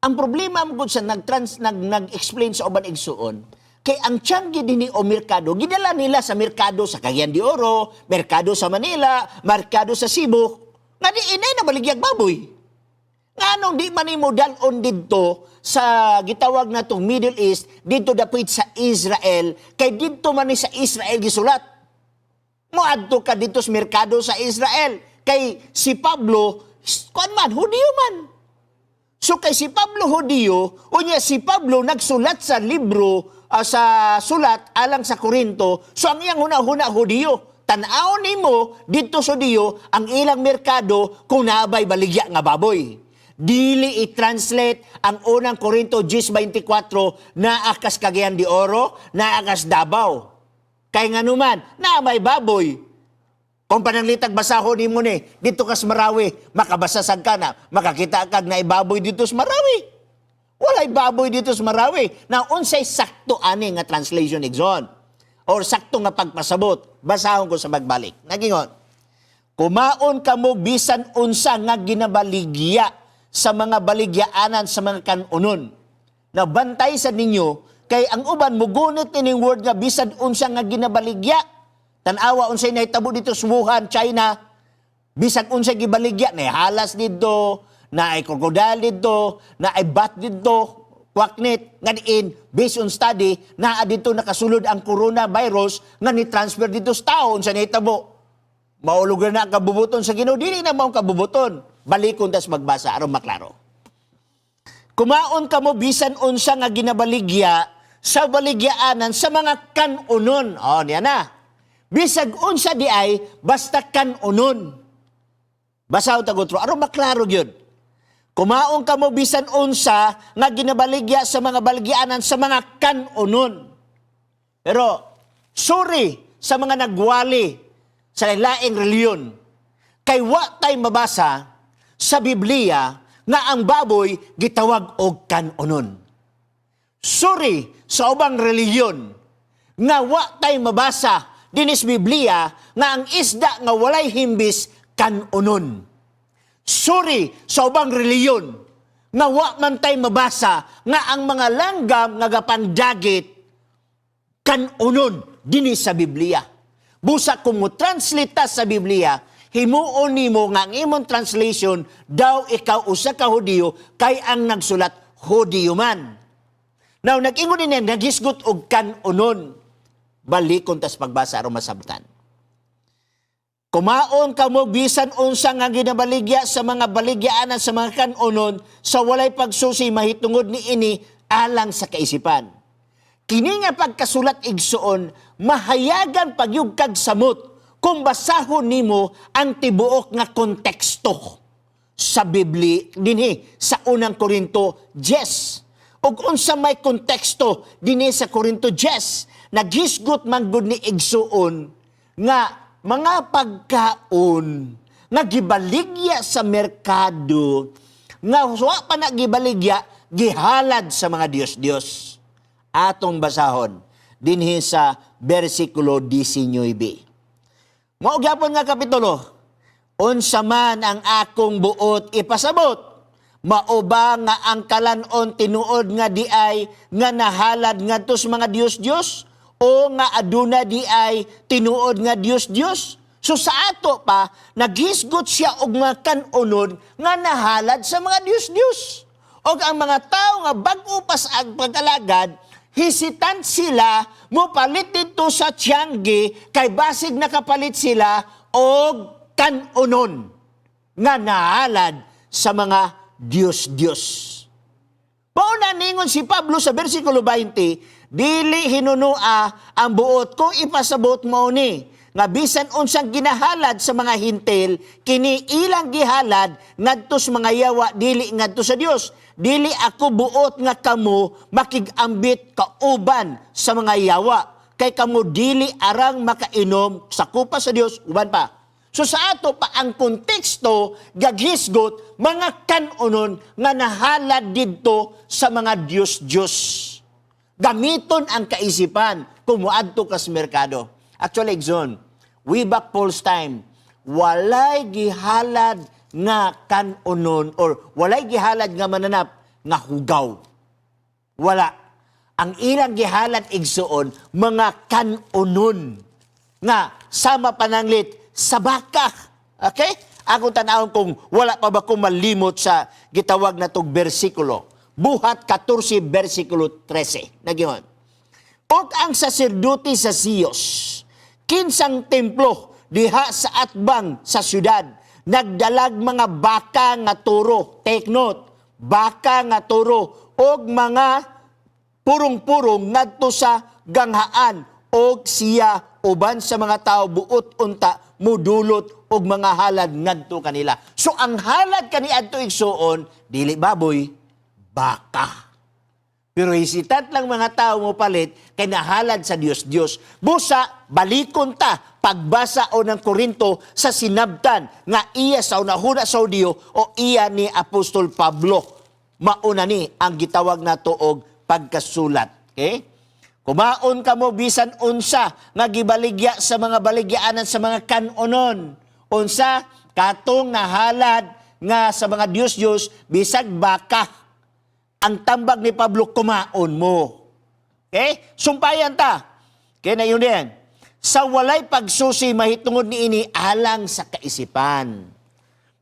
Ang problema mo sa nag-explain sa uban igsuon, kay ang Tiangge dinhi o merkado, gidala nila sa merkado sa Cagayan de Oro, merkado sa Manila, merkado sa Cebu, nga di inay na baligyag baboy. Nganong di man imo dalon didto sa gitawag na tong Middle East, didto dapit sa Israel, kay didto man ni sa Israel gisulat. Moadto ka dito sa merkado sa Israel. Kay si Pablo, kuan man, Hudiyo man. So kay si Pablo Hudiyo, unya si Pablo nagsulat sa libro, sa sulat alang sa Korinto, so ang iyang huna-huna Hudiyo. Tan-aw nimo dito sa Hudiyo, ang ilang merkado kung naabay baligya nga baboy. Dili i-translate ang 1 Corinto 10:24 na akas Cagayan de Oro, na akas Davao. Kay nga naman, na may baboy. Kung pananglitag basahon nimo ni, dito kas Marawi, makabasasag ka na, makakita kag na ibaboy dito sa Marawi. Walay baboy dito sa Marawi. Na unsay sakto ani nga translation Igsoon, or sakto nga pagpasabot, basahon ko sa magbalik. Nagingon, kumaon kamo bisan unsa nga ginabaligya sa mga baligyaanan sa mga kanunon. Nabantay sa ninyo, kay ang uban mugunit ining word nga bisan unsa nga ginabaligya. Tanawa unsay nahitabo dito sa Wuhan, China. Bisan unsay gibaligya, na halas dito, na ay crocodile dito, na ay bat dito, kwaknit, nga diin, based on study, na dito nakasulod ang coronavirus nga ni-transfer dito sa tao, unsay nahitabo. Maulugan na ang kabubuton sa Ginoo, dili na maong kabubuton. Balikon tas magbasa, aron maklaro. Kumaon kamo bisan unsa nga ginabaligya sa baligyaanan sa mga kanunon. O, niya na. Bisag unsa di ay, basta kanunon. Basaw tagotro, aron maklaro gyud. Kumaon kamo bisan unsa nga ginabaligya sa mga baligyaanan sa mga kanunon. Pero, sorry sa mga nagwali sa laing reliyon. Kay wa tay mabasa sa Biblia nga ang baboy gitawag og kanunon. Sorry sa ubang reliyon nga wa tay mabasa dinis Biblia nga ang isda nga walay himbis kanunon. Sorry sa ubang reliyon nga wa man tay mabasa nga ang mga langgam nga gapandagit kanunon dinis sa Biblia. Busa kung mo translate sa Biblia, himuon nimo nga ang imong translation daw ikaw usa ka Hudiyo kay ang nagsulat Hudiyo man. Now nag-ingon din naghisgot og kanunon. Balikon tas pagbasa aron masabtan. Kumaon kamo bisan unsa nga ginabaligya sa mga baligyaanan sa mga kanunon sa walay pagsusi mahitungod ni ini alang sa kaisipan. Kini nga pagkasulat igsuon mahayagan pagyug kag samot kung basahon nimo ang tibuok nga konteksto sa Biblia dinhi sa unang Korinto 10. Og unsa may konteksto dinhi sa Korinto 10, naghisgot man gud ni igsuon nga mga pagkaon nga gibaligya sa merkado nga wa pa na gibaligya gihalad sa mga Dios-Dios. Atong basahon dinhi sa bersikulo 19. Mao gyapon nga kapitulo, unsa man ang akong buot ipasabot, mao ba nga ang kalanon tinuod nga di ay nga nahalad ngadto sa mga Dios-Dios o nga aduna di ay tinuod nga Dios-Dios? So sa ato pa, naghisgot siya og mga kanunon nga nahalad sa mga Dios-Dios. Og ang mga tao nga bag-o pa sa pagkalagad, hisitant sila mo palit dito sa Tiangge kay basig nakapalit sila og kanunon nga nahalad sa mga Dios-Dios. Pauna ningon si Pablo sa bersikulo 20, dili hinunua ang buot ko ipasabot mo ni nga bisan unsang ginahalad sa mga hintil kini ilang gihalad ngadto sa mga yawa dili ngadto sa Dios. Dili ako buot nga kamo makigambit kauban sa mga yawa kay kamo dili arang makainom sa kupa sa Dios uban pa. So sa ato pa ang konteksto gaghisgot mga kanunon nga nahalad didto sa mga Dios-Dios. Gamiton ang kaisipan kung moadto ka sa merkado. Actually, Exxon, way back Paul's time, walay gihalad nga kanunon or walay gihalad nga mananap nga hugaw. Wala. Ang ilang gihalad igsuon, mga kanunon nga sama pananglit sa baka. Okay? Akong tanawon kung wala pa ba kung malimot sa gitawag na tong bersikulo. Buhat 14, bersikulo 13. Nagyon. Og ang saserdote sa Siyos, kinsang templo diha sa atbang sa syudad, nagdalag mga baka nga turo. Take note, baka nga turo og mga purong-purong ngadto sa ganghaan og siya uban sa mga tao buot unta mudulot og mga halad ngadto kanila. So ang halad kaniadto igsuon dili baboy, baka. Pero hisitat lang mga tao mo palit kay nahalad sa Dios-Dios. Busa, balikon ta pagbasa o ng Korinto sa sinabtan nga iya sa unahuna sa audio o iya ni Apostol Pablo. Mauna ni ang gitawag na tuog pagkasulat. Okay? Kumaon ka mo bisan unsa nga gibaligya sa mga baligyaanan sa mga kanunon. Unsa katong nahalad nga sa mga Dios-Dios bisag baka. Ang tambag ni Pablo, kumaon mo. Okay? Sumpayan ta. Okay, na yun din. Sa walay pagsusi, mahitungod ni ini alang sa kaisipan.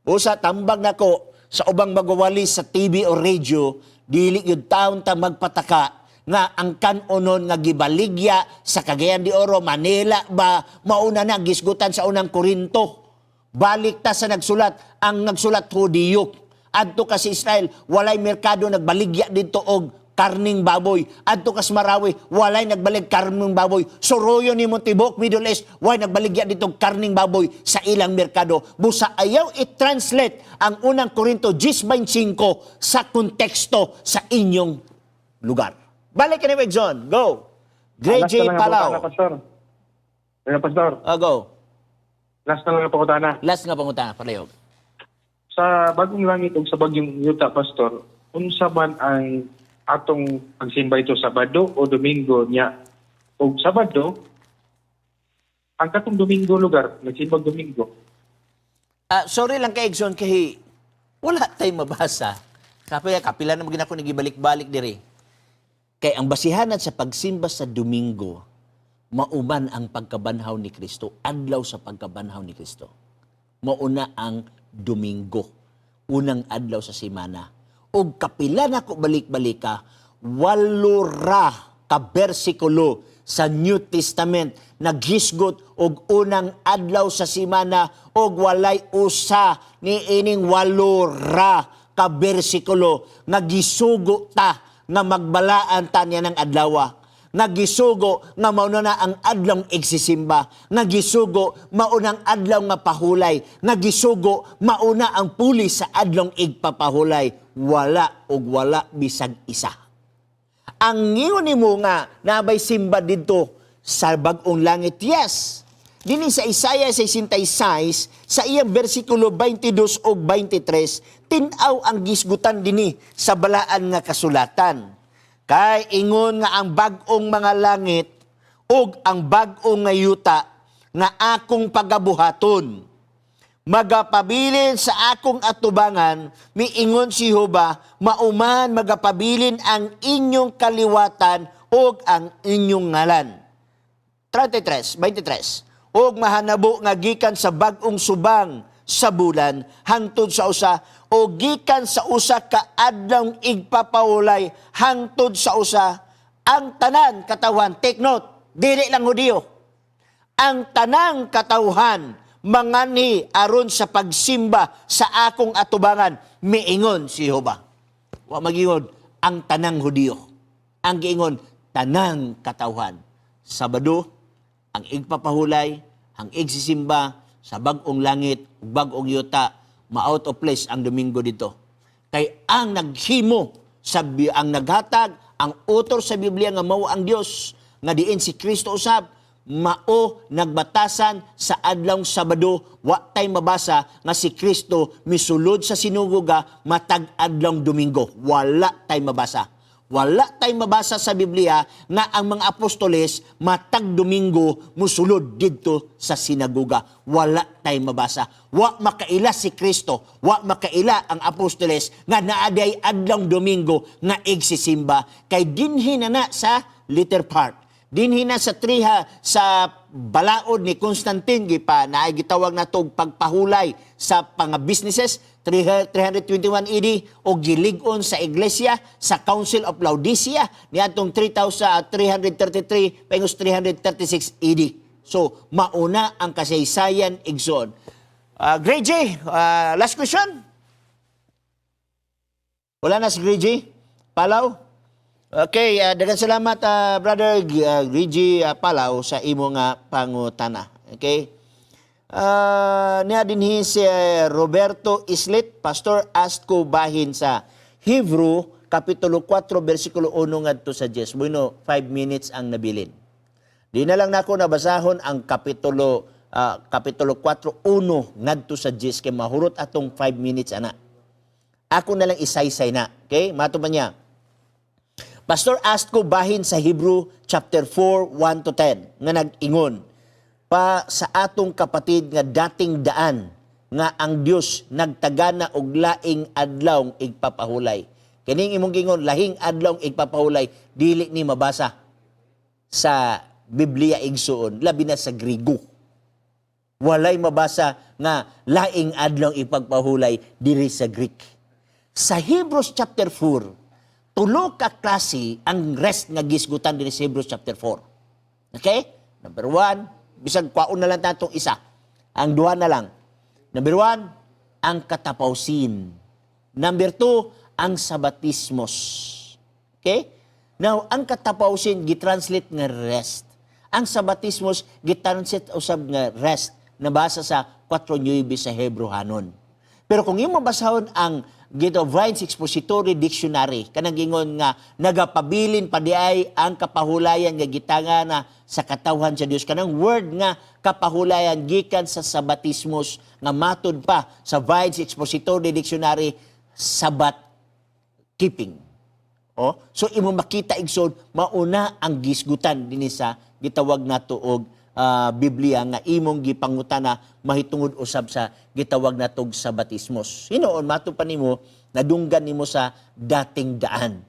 Usa, tambag na ko sa ubang magwawali sa TV o radio, dili yun taon ta magpataka nga ang kanunon nga gibaligya sa Cagayan de Oro, Manila ba, mauna na gisgutan sa unang Korinto. Balik ta sa nagsulat, ang nagsulat Hudiyo. Adto ka sa Israel, walay merkado nagbaligya dito og karning baboy. Adto ka sa Marawi, walay nagbalig karning baboy. Soroyo ni Montibok, Middle East, walay nagbaligya dito og karning baboy sa ilang merkado. Busa ayaw i-translate ang unang Korinto 10:25 sa konteksto sa inyong lugar. Balik ka ni John. Go. Grade J. Palaw. Pastor. Pastor. Go. Last na lang ang pangutana. Last nga pangutana, Palayog. Sa bagong langit o sa bagyong yuta, Pastor, unsa man ang atong pagsimba ito Sabado o Domingo niya? O Sabado, ang katong Domingo lugar, nagsimbag Domingo. Sorry lang kay Exxon, kay wala tayong mabasa. Kapila na maging ako nagibalik-balik diri. Kay ang basihanan sa pagsimba sa Domingo, mauman ang pagkabanhaw ni Kristo, adlaw sa pagkabanhaw ni Kristo. Mauna ang Domingo, unang adlaw sa semana. O kapila na ko balik-balika, 8 ka bersikulo sa New Testament naghisgot og unang adlaw sa semana og walay usa ni ining 8 ka bersikulo nga gisugo ta nga magbalaan ta niya ng adlaw. Nagisugo nga mauna na ang adlaw igsisimba. Nagisugo maunang adlaw nga pahulay. Nagisugo mauna ang pulis sa adlaw igpapahulay. Wala og wala bisag isa. Ang ngingon nimo nga nabay simba didto sa bag-ong langit. Yes. Dini sa Isaiah 66 sa iyang bersikulo 22 ug 23 tin-aw ang gisgutan dini sa balaan nga kasulatan. Kay ingon nga ang bag-ong mga langit ug ang bag-ong nga yuta nga akong pagabuhaton. Magapabilin sa akong atubangan, miingon si Jehova, mauman magapabilin ang inyong kaliwatan ug ang inyong ngalan. 23. Og mahanabo nga gikan sa bag-ong subang sa bulan hangtod sa usa o gikan sa usa ka adlaw igpapahulay hangtod sa usa ang tanan katawan. Take note, dili lang Hudiyo. Ang tanang katawhan mangani aron sa pagsimba sa akong atubangan, miingon si Jehova. Wa magingon ang tanang Hudiyo. Ang giingon tanang katawhan. Sabado ang igpapahulay, ang igsisimba sa bag-ong langit, bag-ong yuta, ma-out of place ang Domingo dito. Kay ang naghimo, ang naghatag, ang author sa Biblia nga mao ang Dios, nga diin si Kristo usab, mao nagbatasan sa adlaw Sabado, wa tay mabasa nga si Kristo misulod sa sinugoga matag adlaw Domingo. Wala tay mabasa. Wala tay mabasa sa Biblia nga ang mga apostoles matag Domingo musulod didto sa sinagoga. Wala tay mabasa. Wa makaila si Kristo, wa makaila ang apostoles nga naaday adlaw Domingo nga igsisimba. Kay dinhi na sa later part. Dinhi na sa sa balaod ni Constantine gipa na gitawag natog pagpahulay sa mga businesses 321 AD o gilig-on sa iglesia sa Council of Laodicea niadtong 333 pangos 336 AD. So mauna ang kasaysayan igsoon. Grade J, last question. Wala na si Grade J? Palaw? Okay, daghang salamat Brother Grigi Palaw sa imo nga pangutana. Okay? Niya dinhi si Roberto Islit, Pastor, ask ko bahin sa Hebrew kapitulo 4 bersikulo 1 ngadto sa 10. Bueno, 5 minutes ang nabilin. Di na lang nako nabasahon ang kapitulo 4 1 ngadto sa 10 kay mahurot atong 5 minutes ana. Ako na lang isaysay na. Okay? Mato pa niya. Pastor, ask ko bahin sa Hebrew chapter 4, 1 to 10, nga nag-ingon, pa sa atong kapatid nga dating daan, nga ang Dios nagtagana og laing adlaw igpapahulay. Kining imong gingon, lahing adlaw igpapahulay, dili ni mabasa sa Biblia igsuon, labi na sa Griego. Walay mabasa nga laing adlaw ipagpahulay diri sa Greek. Sa Hebrews chapter 4, tulo ka klase ang rest nga gisgutan din sa Hebrews chapter 4. Okay? Number 1, bisag kwaon na lang tatong isa. Ang duha na lang. Number 1, ang katapawsin. Number 2, ang sabatismos. Okay? Now, ang katapawsin gitranslate nga rest. Ang sabatismos gitranslate usab nga rest. Nabasa sa 4:9 sa Hebrehanon. Pero kung imo basahon ang Vine's Expository Dictionary, kanang gingon nga nagapabilin pa diay ang kapahulayan nga gitanga na sa katawhan sa Dios. Kanang word nga kapahulayan gikan sa sabatismos nga matud pa sa Vine's Expository Dictionary, sabat keeping. So imo makita igsoon mauna ang gisgutan dinhi sa gitawag nato og Biblia nga imong gipangutana mahitungod usab sa gitawag natog sabatismos. Hinoon mato pa nimo nadunggan nimo sa dating daan.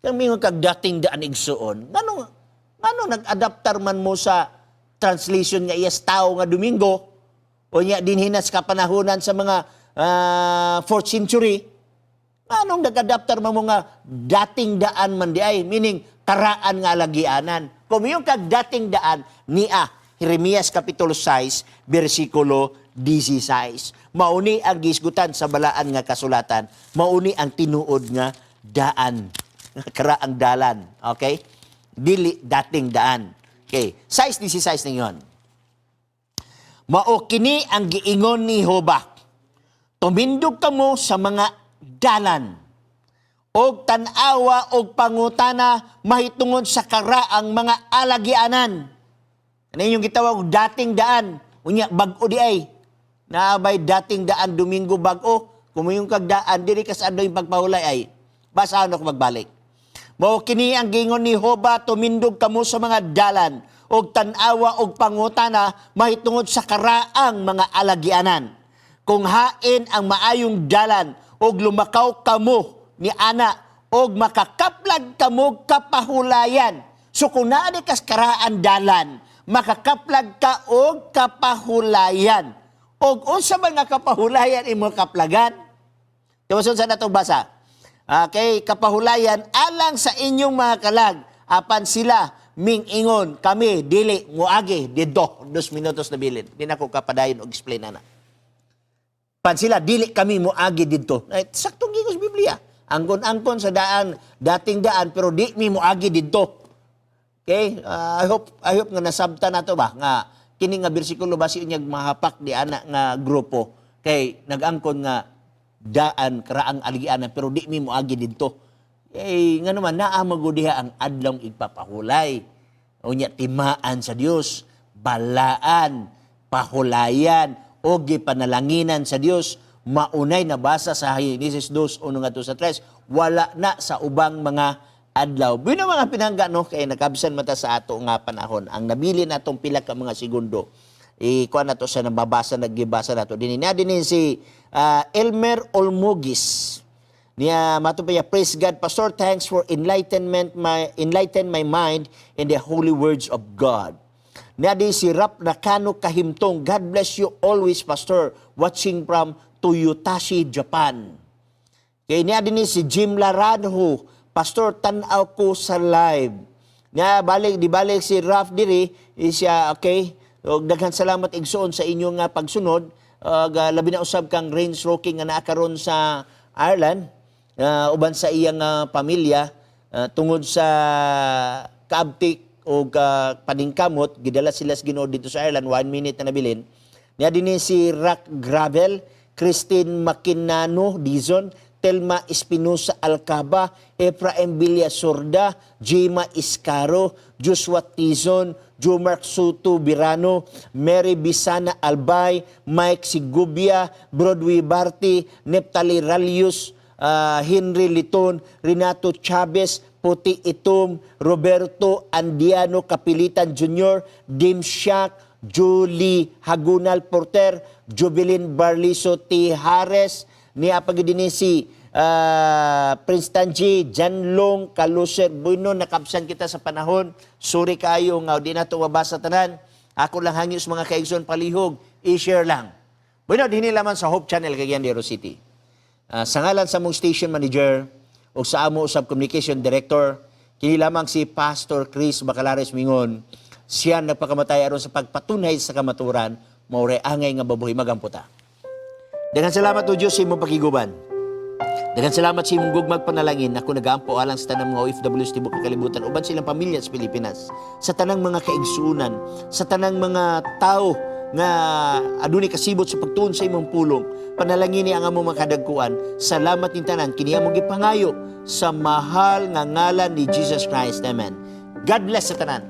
Kang mingon kag dating daan igsuon. Ngano nag-adaptar man mo sa translation nga iyas tao nga Domingo o nya dinhi na sa kapanahonan sa mga 4th century. Anong nag-adaptar man mo nga dating daan man di ay, meaning karaan nga lagianan. Kung yung kag dating daan, niya, Jeremias Kapitulo 6, versikulo 16. Mauni ang gisgutan sa balaan nga kasulatan. Mauni ang tinuod nga daan. Karaang dalan. Okay? dili dating daan. Okay, size 16 ninyon. Mao kini ang giingon ni Hobak. Tumindog kamo sa mga dalan og tan-awa og pangutana mahitungod sa karaang mga alagianan. Ano yung gitawag dating daan? Unya bag-o di ay. Naabay dating daan Domingo bag-o. Kumuyong kag daan diri kas adlaw yung pagpahulay ay. Basahan ako magbalik. Mao kini ang gingon ni Hoba, tumindog kamo sa mga dalan og tan-awa og pangutana mahitungod sa karaang mga alagianan. Kung hain ang maayong dalan og lumakaw kamo ni ana og makakaplag kamo kapahulayan. So kung naadi kas karaan dalan, makakaplag ka og kapahulayan. Og unsa man nga kapahulayan imo kaplagan? Tiwason sa natong basa. Okay, kapahulayan alang sa inyong mga kalag apan sila mingingon kami dili muagi didto 2 minutos na bilin. Di na ko kapadayon og explain ana. Pan sila dili kami muagi didto. Saktong gigos Biblia. Angkon-angkon sa daan, dating daan, pero di mi muagi didto. Okay? I hope nga nasabta na to ba? Nga, kini nga bersikulo ba si unyag mahapak di anak nga grupo. Kay, nag-angkon nga daan, karaang aligianan, pero di mi muagi didto. Nga naman, naamagudiha ang adlong igpapahulay. Unya, timaan sa Dios, balaan, pahulayan, o gipanalanginan sa Dios, maunay na basa sa Genesis 2, 1-3, wala na sa ubang mga adlaw. Bino mga pinangga, no? Kaya nakabsan mata sa ato nga panahon. Ang nabili na itong pila ka mga segundo. Ikuha na to sa nababasa, nagbibasa na to. Dinin si Elmer Olmugis. Niya matupaya, praise God, Pastor, thanks for enlighten my mind in the holy words of God. Niya si Rap Nakano Kahimtong, God bless you always, Pastor, watching from Toyotashi, Japan. Kaya niya din si Jim Laradho, Pastor, tanaw ko sa live. Niya, di balik si Raf diri, siya, okay, daghan salamat igsoon sa inyong pagsunod. Labi na usab kang Rains Rocking nga naakaroon sa Ireland, uban sa iyang pamilya, tungod sa kaabtik o paningkamot, gidala sila sa Ginoo dito sa Ireland, 1 minute na nabilin. Niya din si Rock Gravel, Christine Makinano Dizon, Telma Espinosa Alcaba, Efraim Villa Sorda, Jema Iscaro, Joshua Tizon, Jomark Soto Birano, Mary Bisana Albay, Mike Sigubia, Broadway Barty, Neptali Ralius, Henry Liton, Renato Chavez, Puti Itom, Roberto Andiano Kapilitan Jr., Dim Shack, Julie Hagunal Porter, Jubilin Barliso T. Harris, niya pagdini si Prince Tanji, Janlong, Kaluser, Bueno, nakabsan kita sa panahon. Sorry kayo nga, di na ito mabasa tanan. Ako lang hangis mga kaigsoon palihog, i-share lang. Bueno, din laman sa Hope Channel, Cagayan de City. Sa ngalan sa mong station manager, o sa amo usab communication director, kini lamang si Pastor Chris Bacalares Mingon, siya nagpakamatay aron sa pagpatunay sa kamaturan, maure angay nga babuhi magamputa. Daghang salamat o Diyos sa imong pakiguban. Daghang salamat sa imong gugmag panalangin. Ako nagaampo alang sa tanang mga OFWs tibok kalibutan, uban silang pamilya sa Pilipinas, sa tanang mga kaigsuunan, sa tanang mga tao nga adunay kasibot sa pagtuon sa imong pulong. Panalangin ang among mga kadagkuan. Salamat ning tanan kini among gipangayo sa mahal nga ngalan ni Jesus Christ. Amen. God bless sa tanan.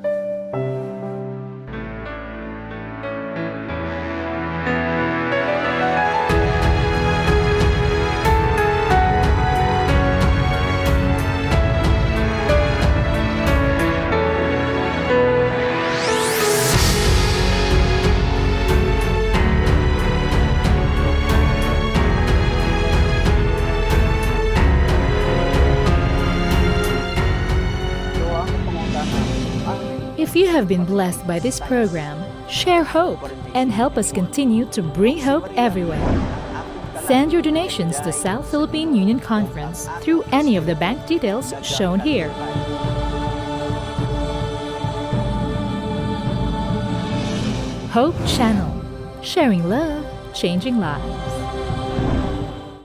If you have been blessed by this program, share hope and help us continue to bring hope everywhere. Send your donations to South Philippine Union Conference through any of the bank details shown here. Hope Channel, sharing love, changing lives.